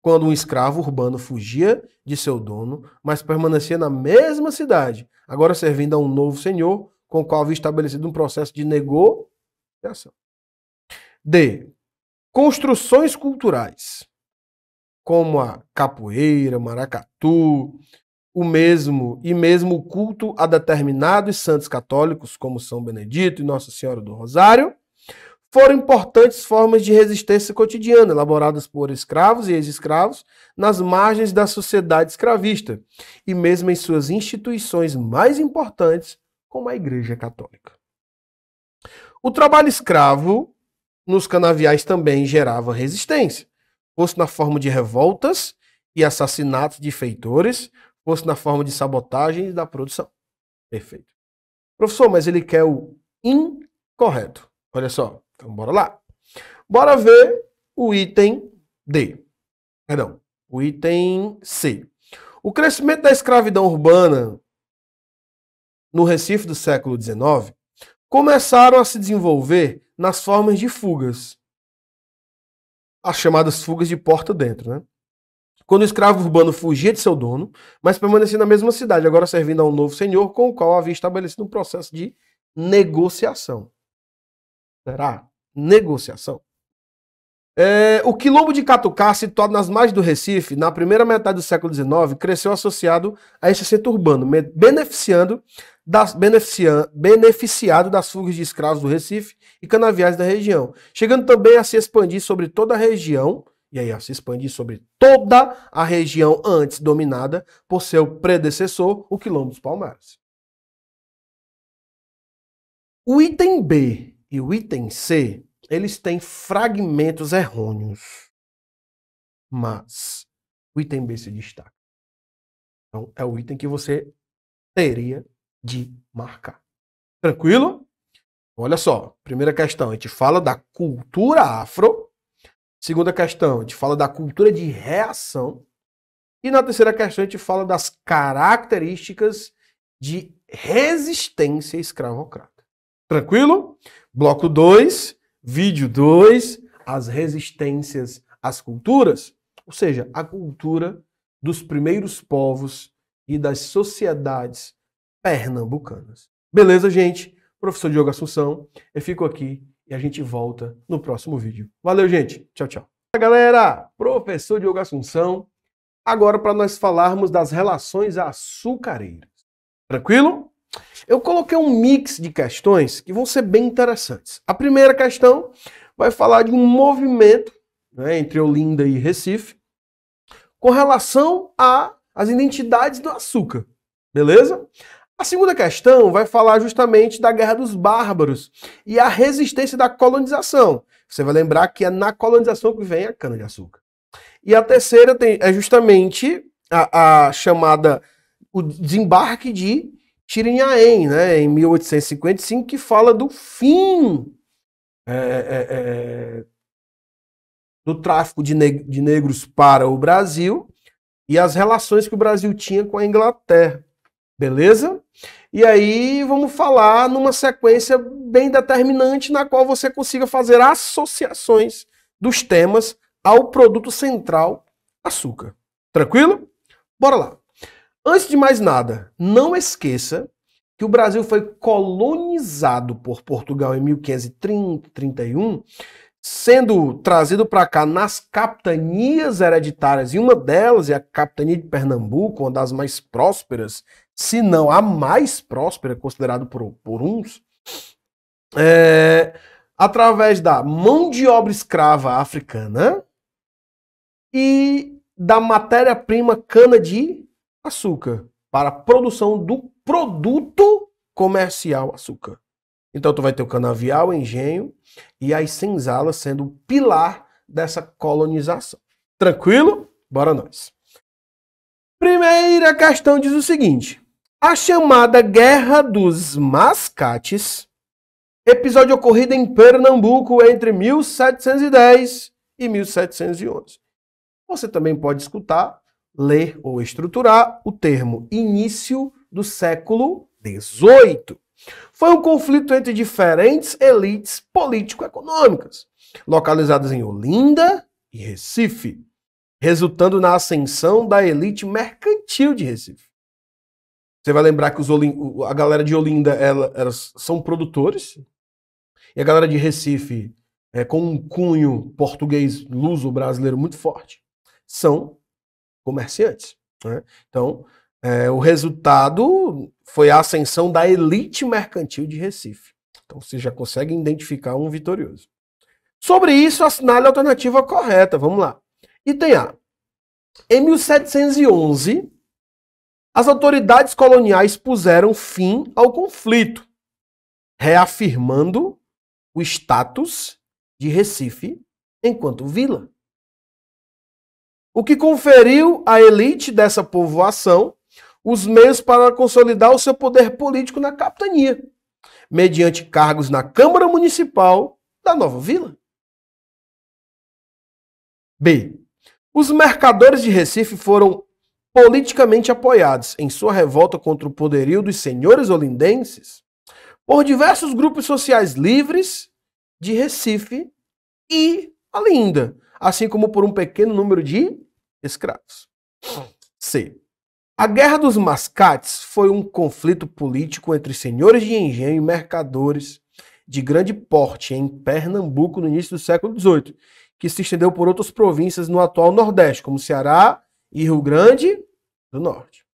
quando um escravo urbano fugia de seu dono, mas permanecia na mesma cidade, agora servindo a um novo senhor, com o qual havia estabelecido um processo de negociação. D. Construções culturais, como a capoeira, maracatu, o mesmo culto a determinados santos católicos, como São Benedito e Nossa Senhora do Rosário, foram importantes formas de resistência cotidiana, elaboradas por escravos e ex-escravos nas margens da sociedade escravista, e mesmo em suas instituições mais importantes, como a Igreja Católica. O trabalho escravo nos canaviais também gerava resistência, fosse na forma de revoltas e assassinatos de feitores, fosse na forma de sabotagem da produção. Perfeito. Professor, mas ele quer o incorreto. Olha só, então bora lá. Bora ver o item D. Perdão, o item C. O crescimento da escravidão urbana no Recife do século XIX começaram a se desenvolver nas formas de fugas. As chamadas fugas de porta dentro, né? Quando o escravo urbano fugia de seu dono, mas permanecia na mesma cidade, agora servindo a um novo senhor com o qual havia estabelecido um processo de negociação. Será? Negociação. O Quilombo de Catucar, situado nas margens do Recife, na primeira metade do século XIX, cresceu associado a esse centro urbano, beneficiado das fugas de escravos do Recife e canaviais da região, chegando também a se expandir sobre toda a região, e aí a se expandir sobre toda a região antes dominada por seu predecessor, o Quilombo dos Palmares. O item B e o item C, eles têm fragmentos errôneos, mas o item B se destaca. Então, é o item que você teria de marcar. Tranquilo? Olha só, primeira questão, a gente fala da cultura afro. Segunda questão, a gente fala da cultura de reação. E na terceira questão, a gente fala das características de resistência escravocrata. Tranquilo? Bloco 2, vídeo 2, as resistências às culturas, ou seja, a cultura dos primeiros povos e das sociedades pernambucanas. Beleza, gente? Professor Diogo Assunção, eu fico aqui e a gente volta no próximo vídeo. Valeu, gente. Tchau, tchau. Galera, professor Diogo Assunção, agora para nós falarmos das relações açucareiras. Tranquilo? Eu coloquei um mix de questões que vão ser bem interessantes. A primeira questão vai falar de um movimento, né, entre Olinda e Recife com relação às identidades do açúcar. Beleza? A segunda questão vai falar justamente da Guerra dos Bárbaros e a resistência da colonização. Você vai lembrar que é na colonização que vem a cana-de-açúcar. E a terceira é justamente a chamada, o desembarque de Tirinhaém, né, em 1855, que fala do fim do tráfico de negros para o Brasil e as relações que o Brasil tinha com a Inglaterra. Beleza? E aí vamos falar numa sequência bem determinante na qual você consiga fazer associações dos temas ao produto central, açúcar. Tranquilo? Bora lá. Antes de mais nada, não esqueça que o Brasil foi colonizado por Portugal em 1530, 31, sendo trazido para cá nas capitanias hereditárias, e uma delas é a capitania de Pernambuco, uma das mais prósperas, se não a mais próspera, considerado por uns, através da mão de obra escrava africana, e da matéria-prima cana-de-açúcar para a produção do produto comercial açúcar. Então tu vai ter o canavial, o engenho e as senzalas sendo o pilar dessa colonização. Tranquilo? Bora nós. Primeira questão diz o seguinte: a chamada Guerra dos Mascates, episódio ocorrido em Pernambuco entre 1710 e 1711. Você também pode escutar, ler ou estruturar o termo início do século XVIII. Foi um conflito entre diferentes elites político-econômicas, localizadas em Olinda e Recife, resultando na ascensão da elite mercantil de Recife. Você vai lembrar que a galera de Olinda elas são produtores, e a galera de Recife, com um cunho português luso-brasileiro muito forte, são comerciantes, né? Então, o resultado foi a ascensão da elite mercantil de Recife. Então, você já consegue identificar um vitorioso. Sobre isso, assinale a alternativa correta. Vamos lá. Item A. Em 1711, as autoridades coloniais puseram fim ao conflito, reafirmando o status de Recife enquanto vila, o que conferiu à elite dessa povoação os meios para consolidar o seu poder político na capitania, mediante cargos na Câmara Municipal da nova vila. B. Os mercadores de Recife foram politicamente apoiados em sua revolta contra o poderio dos senhores olindenses por diversos grupos sociais livres de Recife e Olinda, assim como por um pequeno número de escravos. C. A Guerra dos Mascates foi um conflito político entre senhores de engenho e mercadores de grande porte em Pernambuco no início do século XVIII, que se estendeu por outras províncias no atual Nordeste, como Ceará e Rio Grande do Norte.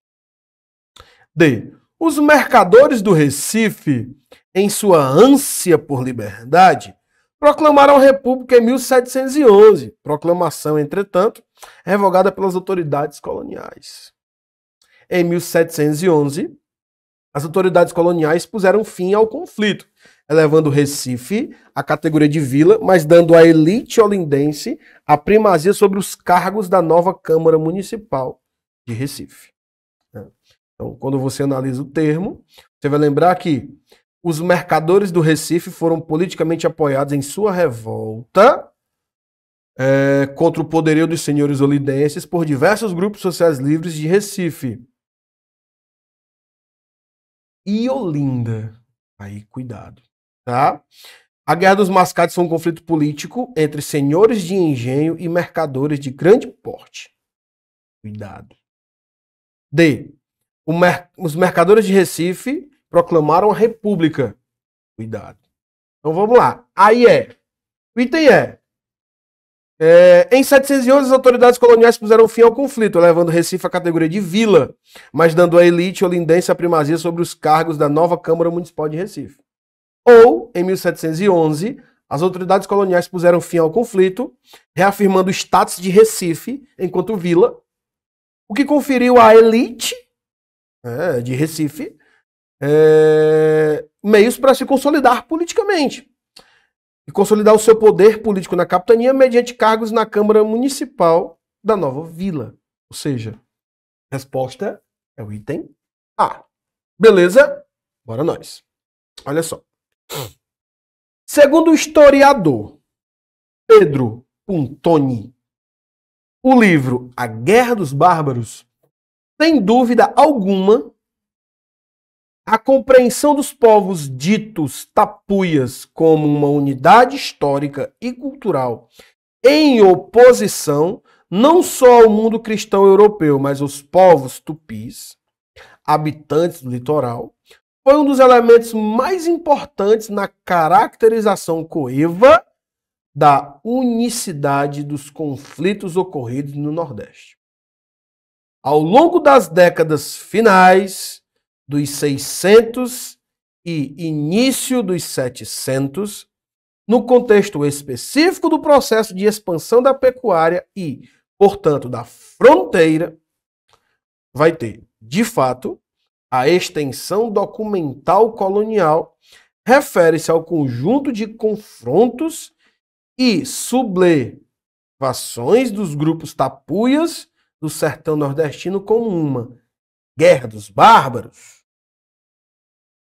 D. Os mercadores do Recife, em sua ânsia por liberdade, proclamaram a República em 1711, proclamação, entretanto, revogada pelas autoridades coloniais. Em 1711, as autoridades coloniais puseram fim ao conflito, elevando Recife à categoria de vila, mas dando à elite olindense a primazia sobre os cargos da nova Câmara Municipal de Recife. Então, quando você analisa o termo, você vai lembrar que os mercadores do Recife foram politicamente apoiados em sua revolta contra o poderio dos senhores olindenses por diversos grupos sociais livres de Recife e Olinda. Aí, cuidado, tá? A Guerra dos Mascates foi um conflito político entre senhores de engenho e mercadores de grande porte. Cuidado. D. Os mercadores de Recife proclamaram a República. Cuidado. Então vamos lá. Aí o item em 1711, as autoridades coloniais puseram fim ao conflito, levando Recife à categoria de vila, mas dando à elite olindense a primazia sobre os cargos da nova Câmara Municipal de Recife. Ou, em 1711, as autoridades coloniais puseram fim ao conflito, reafirmando o status de Recife enquanto vila, o que conferiu à elite de Recife meios para se consolidar politicamente e consolidar o seu poder político na capitania mediante cargos na Câmara Municipal da nova vila. Ou seja, a resposta é o item A. Beleza? Bora nós. Olha só. Segundo o historiador Pedro Puntoni, o livro A Guerra dos Bárbaros, sem dúvida alguma, a compreensão dos povos ditos tapuias como uma unidade histórica e cultural em oposição não só ao mundo cristão europeu, mas aos povos tupis, habitantes do litoral, foi um dos elementos mais importantes na caracterização coeva da unicidade dos conflitos ocorridos no Nordeste. Ao longo das décadas finais dos 600 e início dos 700, no contexto específico do processo de expansão da pecuária e portanto, da fronteira, vai ter, de fato, a extensão documental colonial refere-se ao conjunto de confrontos e sublevações dos grupos tapuias do sertão nordestino como uma guerra dos bárbaros,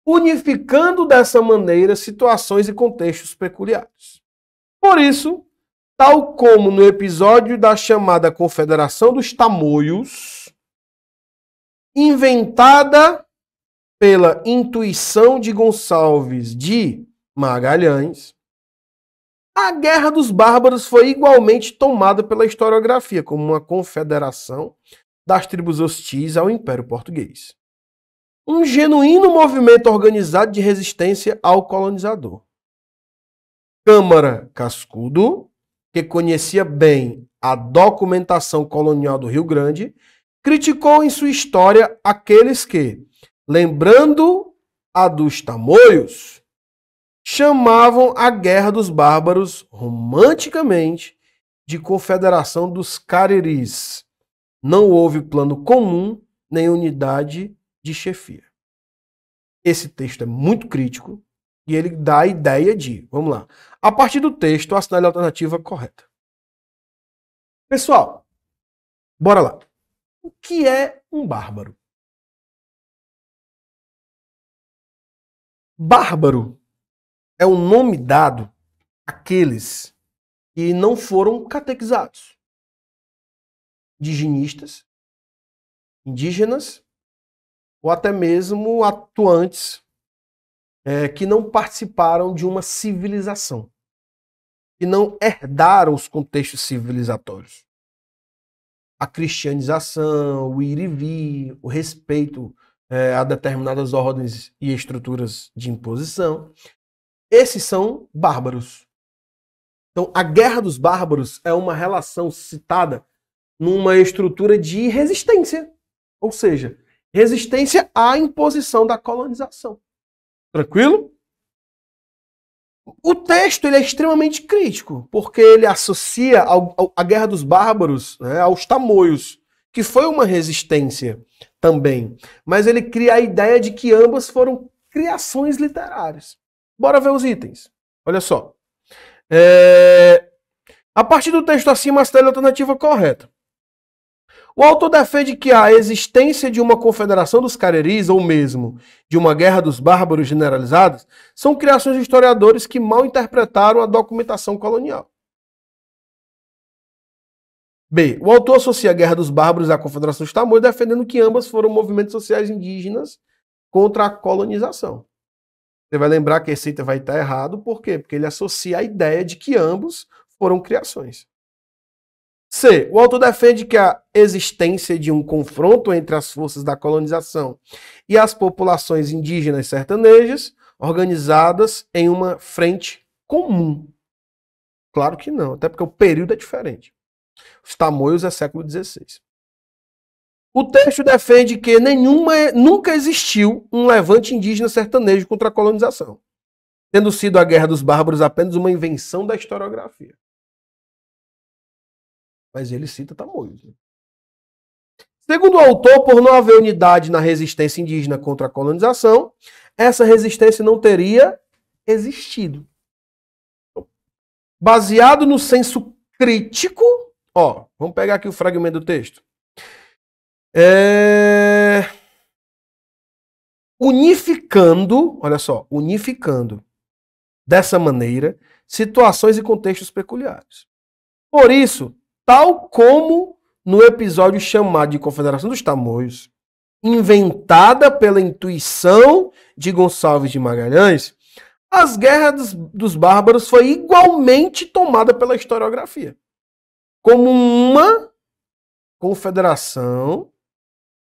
unificando dessa maneira situações e contextos peculiares. Por isso, tal como no episódio da chamada Confederação dos Tamoios, inventada pela intuição de Gonçalves de Magalhães, a Guerra dos Bárbaros foi igualmente tomada pela historiografia como uma confederação das tribos hostis ao Império Português. Um genuíno movimento organizado de resistência ao colonizador. Câmara Cascudo, que conhecia bem a documentação colonial do Rio Grande, criticou em sua história aqueles que, lembrando a dos Tamoios, chamavam a Guerra dos Bárbaros romanticamente de Confederação dos Cariris. Não houve plano comum nem unidade de chefia. Esse texto é muito crítico e ele dá a ideia de, vamos lá, a partir do texto, assinale a alternativa correta. Pessoal, bora lá. O que é um bárbaro? Bárbaro é o nome dado àqueles que não foram catequizados. Indigenistas, indígenas, ou até mesmo atuantes que não participaram de uma civilização, que não herdaram os contextos civilizatórios. A cristianização, o ir e vir, o respeito a determinadas ordens e estruturas de imposição. Esses são bárbaros. Então, a Guerra dos Bárbaros é uma relação citada numa estrutura de resistência, ou seja, resistência à imposição da colonização. Tranquilo? O texto ele é extremamente crítico, porque ele associa a Guerra dos Bárbaros, né, aos Tamoios, que foi uma resistência também. Mas ele cria a ideia de que ambas foram criações literárias. Bora ver os itens. Olha só. A partir do texto acima, a alternativa correta. O autor defende que a existência de uma confederação dos Cariris, ou mesmo de uma guerra dos bárbaros generalizadas, são criações de historiadores que mal interpretaram a documentação colonial. B. O autor associa a Guerra dos Bárbaros à Confederação dos Tamoios, defendendo que ambas foram movimentos sociais indígenas contra a colonização. Você vai lembrar que esse item vai estar errado, por quê? Porque ele associa a ideia de que ambos foram criações. C. O autor defende que a existência de um confronto entre as forças da colonização e as populações indígenas sertanejas organizadas em uma frente comum. Claro que não, até porque o período é diferente. Os Tamoios é século XVI. O texto defende que nunca existiu um levante indígena sertanejo contra a colonização, tendo sido a Guerra dos Bárbaros apenas uma invenção da historiografia. Mas ele cita Tamoios. Segundo o autor, por não haver unidade na resistência indígena contra a colonização, essa resistência não teria existido. Baseado no senso crítico, vamos pegar aqui o fragmento do texto. Unificando, olha só, unificando dessa maneira situações e contextos peculiares. Por isso, tal como no episódio chamado de Confederação dos Tamoios, inventada pela intuição de Gonçalves de Magalhães, as Guerras dos Bárbaros foi igualmente tomada pela historiografia como uma confederação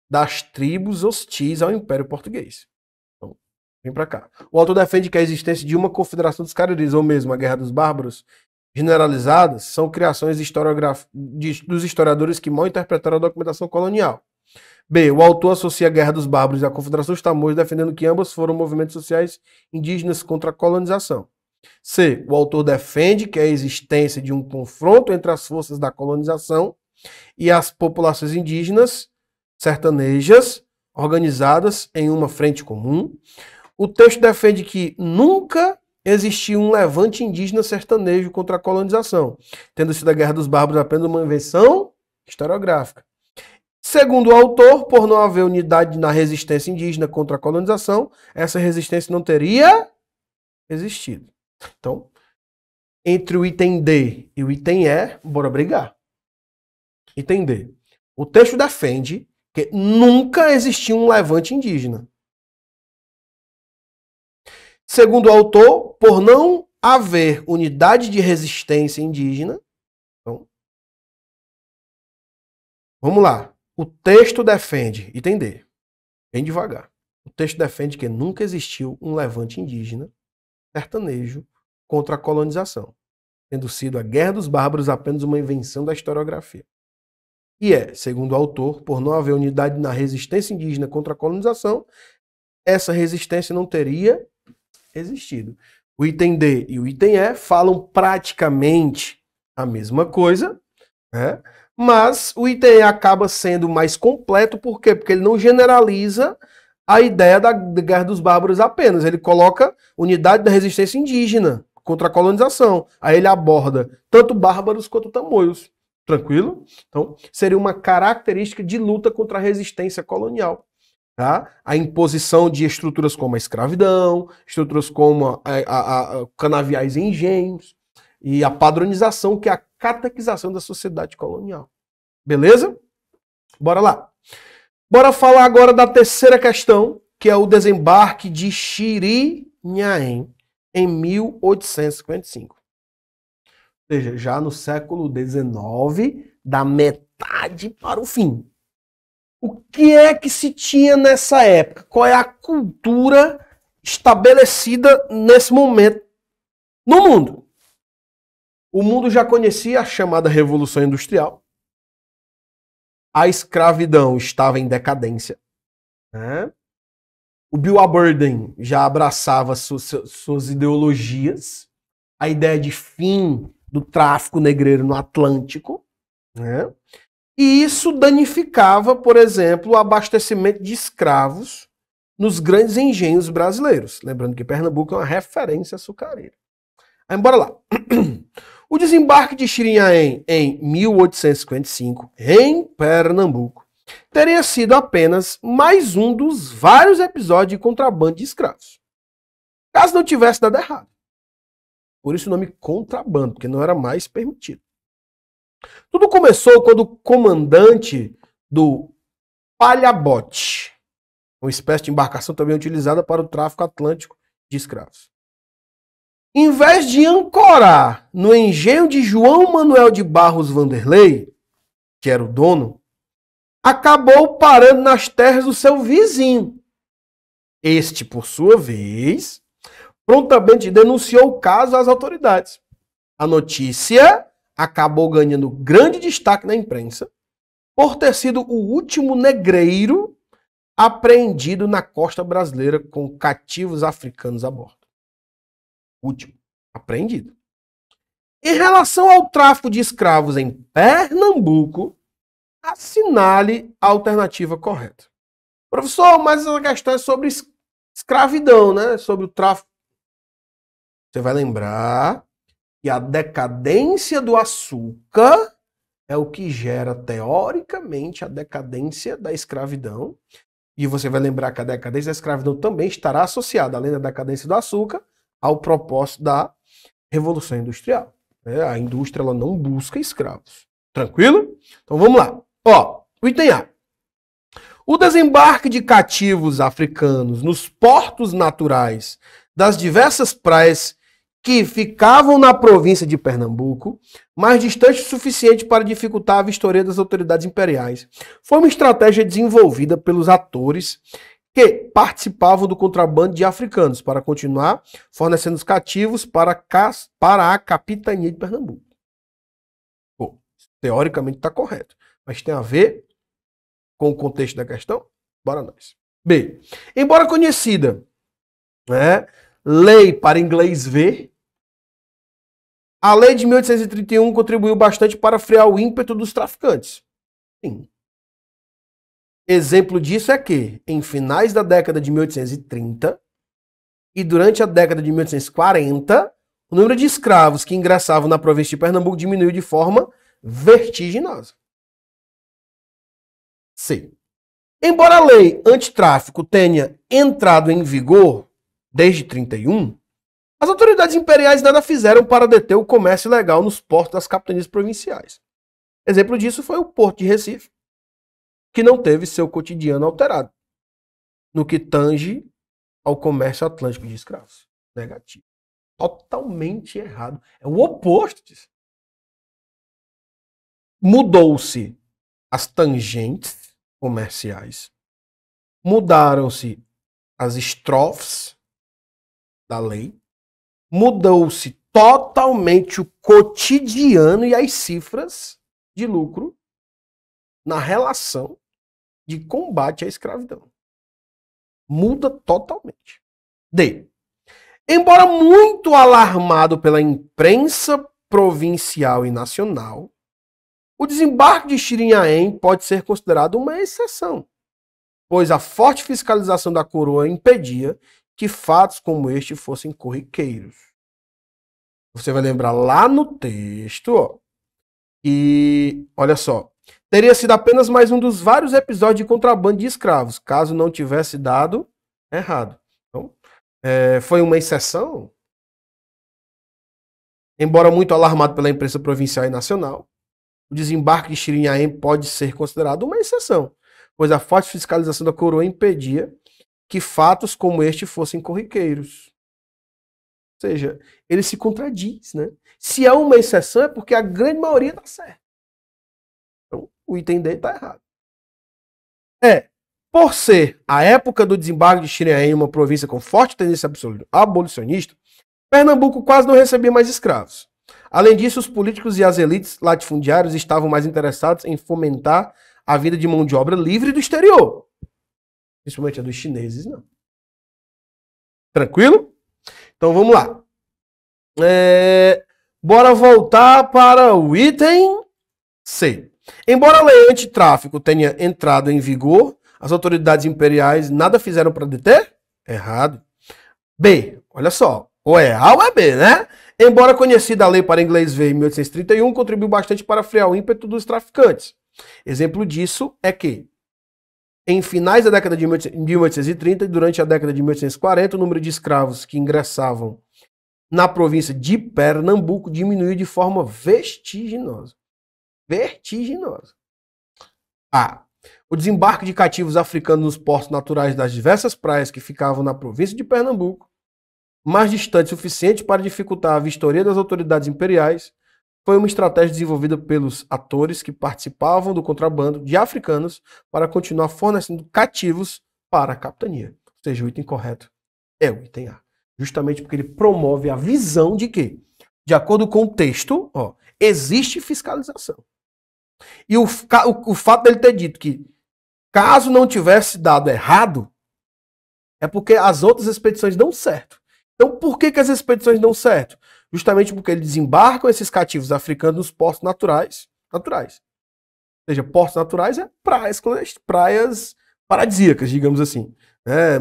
das tribos hostis ao Império Português. Então, vem para cá. O autor defende que a existência de uma confederação dos Cariris, ou mesmo a Guerra dos Bárbaros, generalizadas, são criações dos historiadores que mal interpretaram a documentação colonial. B. O autor associa a Guerra dos Bárbaros e a Confederação dos Tamoios, defendendo que ambas foram movimentos sociais indígenas contra a colonização. C. O autor defende que a existência de um confronto entre as forças da colonização e as populações indígenas sertanejas organizadas em uma frente comum. O texto defende que nunca existiu um levante indígena sertanejo contra a colonização, tendo sido a Guerra dos Bárbaros apenas uma invenção historiográfica. Segundo o autor, por não haver unidade na resistência indígena contra a colonização, essa resistência não teria existido. Então, entre o item D e o item E, bora brigar. Item D. O texto defende que nunca existiu um levante indígena. Segundo o autor, por não haver unidade de resistência indígena. Então, vamos lá. O texto defende, item D, bem devagar. O texto defende que nunca existiu um levante indígena sertanejo contra a colonização, tendo sido a Guerra dos Bárbaros apenas uma invenção da historiografia. E segundo o autor, por não haver unidade na resistência indígena contra a colonização, essa resistência não teria existido. O item D e o item E falam praticamente a mesma coisa, né? Mas o item E acaba sendo mais completo, por quê? Porque ele não generaliza a ideia da Guerra dos Bárbaros apenas. Ele coloca unidade da resistência indígena contra a colonização. Aí ele aborda tanto bárbaros quanto tamoios. Tranquilo? Então, seria uma característica de luta contra a resistência colonial. Tá? A imposição de estruturas como a escravidão, estruturas como a canaviais e engenhos, e a padronização, que é a catequização da sociedade colonial. Beleza? Bora lá. Bora falar agora da terceira questão, que é o desembarque de Xirinhaém, em 1855. Ou seja, já no século XIX, da metade para o fim. O que é que se tinha nessa época? Qual é a cultura estabelecida nesse momento no mundo? O mundo já conhecia a chamada Revolução Industrial. A escravidão estava em decadência. Né? O Bill Aberdeen já abraçava suas ideologias. A ideia de fim do tráfico negreiro no Atlântico. Né? E isso danificava, por exemplo, o abastecimento de escravos nos grandes engenhos brasileiros. Lembrando que Pernambuco é uma referência açucareira. Aí, bora lá. O desembarque de Xirinhaém em 1855, em Pernambuco, teria sido apenas mais um dos vários episódios de contrabando de escravos. Caso não tivesse dado errado. Por isso o nome contrabando, porque não era mais permitido. Tudo começou quando o comandante do palhabote, uma espécie de embarcação também utilizada para o tráfico atlântico de escravos, em vez de ancorar no engenho de João Manuel de Barros Vanderlei, que era o dono, acabou parando nas terras do seu vizinho. Este, por sua vez, prontamente denunciou o caso às autoridades. A notícia acabou ganhando grande destaque na imprensa por ter sido o último negreiro apreendido na costa brasileira com cativos africanos a bordo. Último, apreendido. Em relação ao tráfico de escravos em Pernambuco, assinale a alternativa correta. Professor, mas essa questão é sobre escravidão, né? Sobre o tráfico. Você vai lembrar que a decadência do açúcar é o que gera, teoricamente, a decadência da escravidão. E você vai lembrar que a decadência da escravidão também estará associada, além da decadência do açúcar, ao propósito da Revolução Industrial. A indústria ela não busca escravos. Tranquilo? Então vamos lá. Ó, o item A. O desembarque de cativos africanos nos portos naturais das diversas praias que ficavam na província de Pernambuco, mais distante o suficiente para dificultar a vistoria das autoridades imperiais, foi uma estratégia desenvolvida pelos atores que participavam do contrabando de africanos para continuar fornecendo os cativos para a capitania de Pernambuco. Pô, teoricamente está correto, mas tem a ver com o contexto da questão? Bora nós. B. Embora conhecida, lei para inglês ver, A lei de 1831 contribuiu bastante para frear o ímpeto dos traficantes. Sim. Exemplo disso é que, em finais da década de 1830 e durante a década de 1840, o número de escravos que ingressavam na província de Pernambuco diminuiu de forma vertiginosa. C. Embora a lei antitráfico tenha entrado em vigor desde 31, as autoridades imperiais nada fizeram para deter o comércio ilegal nos portos das capitanias provinciais. Exemplo disso foi o Porto de Recife, que não teve seu cotidiano alterado, no que tange ao comércio atlântico de escravos. Negativo. Totalmente errado. É o oposto disso. Mudou-se as tangentes comerciais, mudaram-se as estrofes da lei, mudou-se totalmente o cotidiano e as cifras de lucro na relação de combate à escravidão. Muda totalmente. D. Embora muito alarmado pela imprensa provincial e nacional, o desembarque de Xirinhaém pode ser considerado uma exceção, pois a forte fiscalização da coroa impedia que fatos como este fossem corriqueiros. Você vai lembrar lá no texto, ó, e olha só, teria sido apenas mais um dos vários episódios de contrabando de escravos, caso não tivesse dado errado. Então, foi uma exceção, embora muito alarmado pela imprensa provincial e nacional, o desembarque de Xirinhaém pode ser considerado uma exceção, pois a forte fiscalização da coroa impedia que fatos como este fossem corriqueiros. Ou seja, ele se contradiz, né? Se é uma exceção é porque a grande maioria está certa. Então, o item D está errado. Por ser a época do desembarque de Xirinhaém uma província com forte tendência abolicionista, Pernambuco quase não recebia mais escravos. Além disso, os políticos e as elites latifundiárias estavam mais interessados em fomentar a vida de mão de obra livre do exterior. Principalmente a dos chineses, não. Tranquilo? Então vamos lá. Bora voltar para o item C. Embora a lei antitráfico tenha entrado em vigor, as autoridades imperiais nada fizeram para deter? Errado. B. Olha só. Ou é A ou é B, né? Embora conhecida a lei para inglês ver em 1831, contribuiu bastante para frear o ímpeto dos traficantes. Exemplo disso é que, em finais da década de 1830 e durante a década de 1840, o número de escravos que ingressavam na província de Pernambuco diminuiu de forma vertiginosa. Vertiginosa. A. O desembarque de cativos africanos nos portos naturais das diversas praias que ficavam na província de Pernambuco, mais distante o suficiente para dificultar a vistoria das autoridades imperiais, foi uma estratégia desenvolvida pelos atores que participavam do contrabando de africanos para continuar fornecendo cativos para a capitania. Ou seja, o item correto é o item A. Justamente porque ele promove a visão de que, de acordo com o texto, existe fiscalização. E o fato dele ter dito que, caso não tivesse dado errado, é porque as outras expedições dão certo. Então, por que as expedições dão certo? Justamente porque eles desembarcam esses cativos africanos nos portos naturais. Ou seja, portos naturais é praias paradisíacas, digamos assim,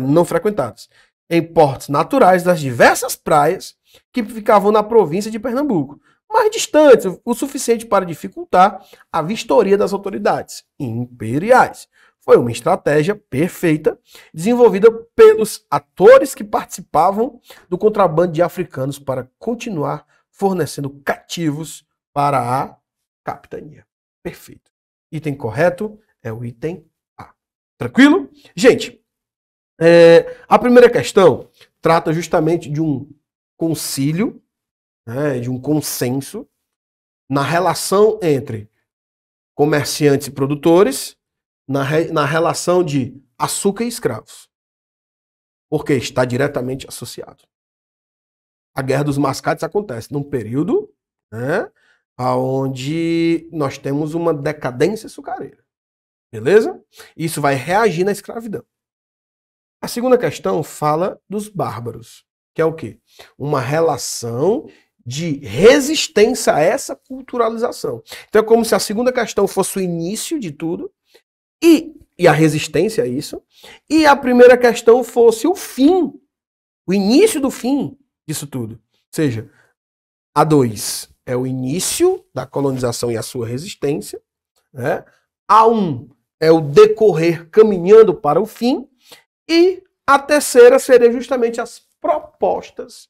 não frequentadas. Em portos naturais das diversas praias que ficavam na província de Pernambuco, mais distantes, o suficiente para dificultar a vistoria das autoridades imperiais. Foi uma estratégia perfeita, desenvolvida pelos atores que participavam do contrabando de africanos para continuar fornecendo cativos para a capitania. Perfeito. Item correto é o item A. Tranquilo? Gente, a primeira questão trata justamente de um concílio, de um consenso na relação entre comerciantes e produtores, na relação de açúcar e escravos. Porque está diretamente associado. A Guerra dos Mascates acontece num período onde nós temos uma decadência açucareira. Beleza? Isso vai reagir na escravidão. A segunda questão fala dos bárbaros, que é o quê? Uma relação de resistência a essa culturalização. Então é como se a segunda questão fosse o início de tudo, e a resistência a isso, e a primeira questão fosse o fim, o início do fim disso tudo. Ou seja, a 2 é o início da colonização e a sua resistência, né? A 1 é o decorrer caminhando para o fim, e a terceira seria justamente as propostas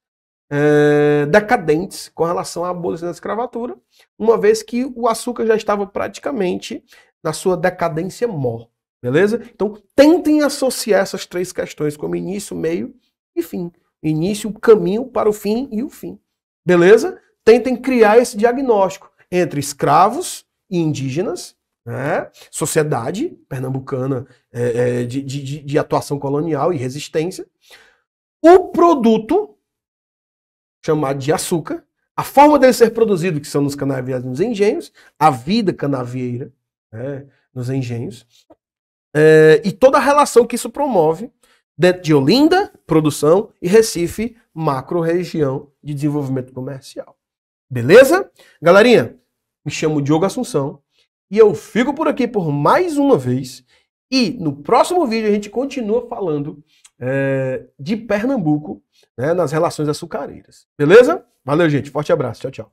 decadentes com relação à abolição da escravatura, uma vez que o açúcar já estava praticamente na sua decadência mor. Beleza? Então, tentem associar essas três questões como início, meio e fim. Início, o caminho para o fim e o fim. Beleza? Tentem criar esse diagnóstico entre escravos e indígenas, né? Sociedade pernambucana de atuação colonial e resistência. O produto, chamado de açúcar, a forma dele ser produzido, que são nos canaviais, nos engenhos, a vida canavieira, né, nos engenhos, e toda a relação que isso promove dentro de Olinda, produção, e Recife, macro-região de desenvolvimento comercial. Beleza? Galerinha, me chamo Diogo Assunção e eu fico por aqui por mais uma vez, e no próximo vídeo a gente continua falando de Pernambuco, né, nas relações açucareiras. Beleza? Valeu, gente. Forte abraço. Tchau, tchau.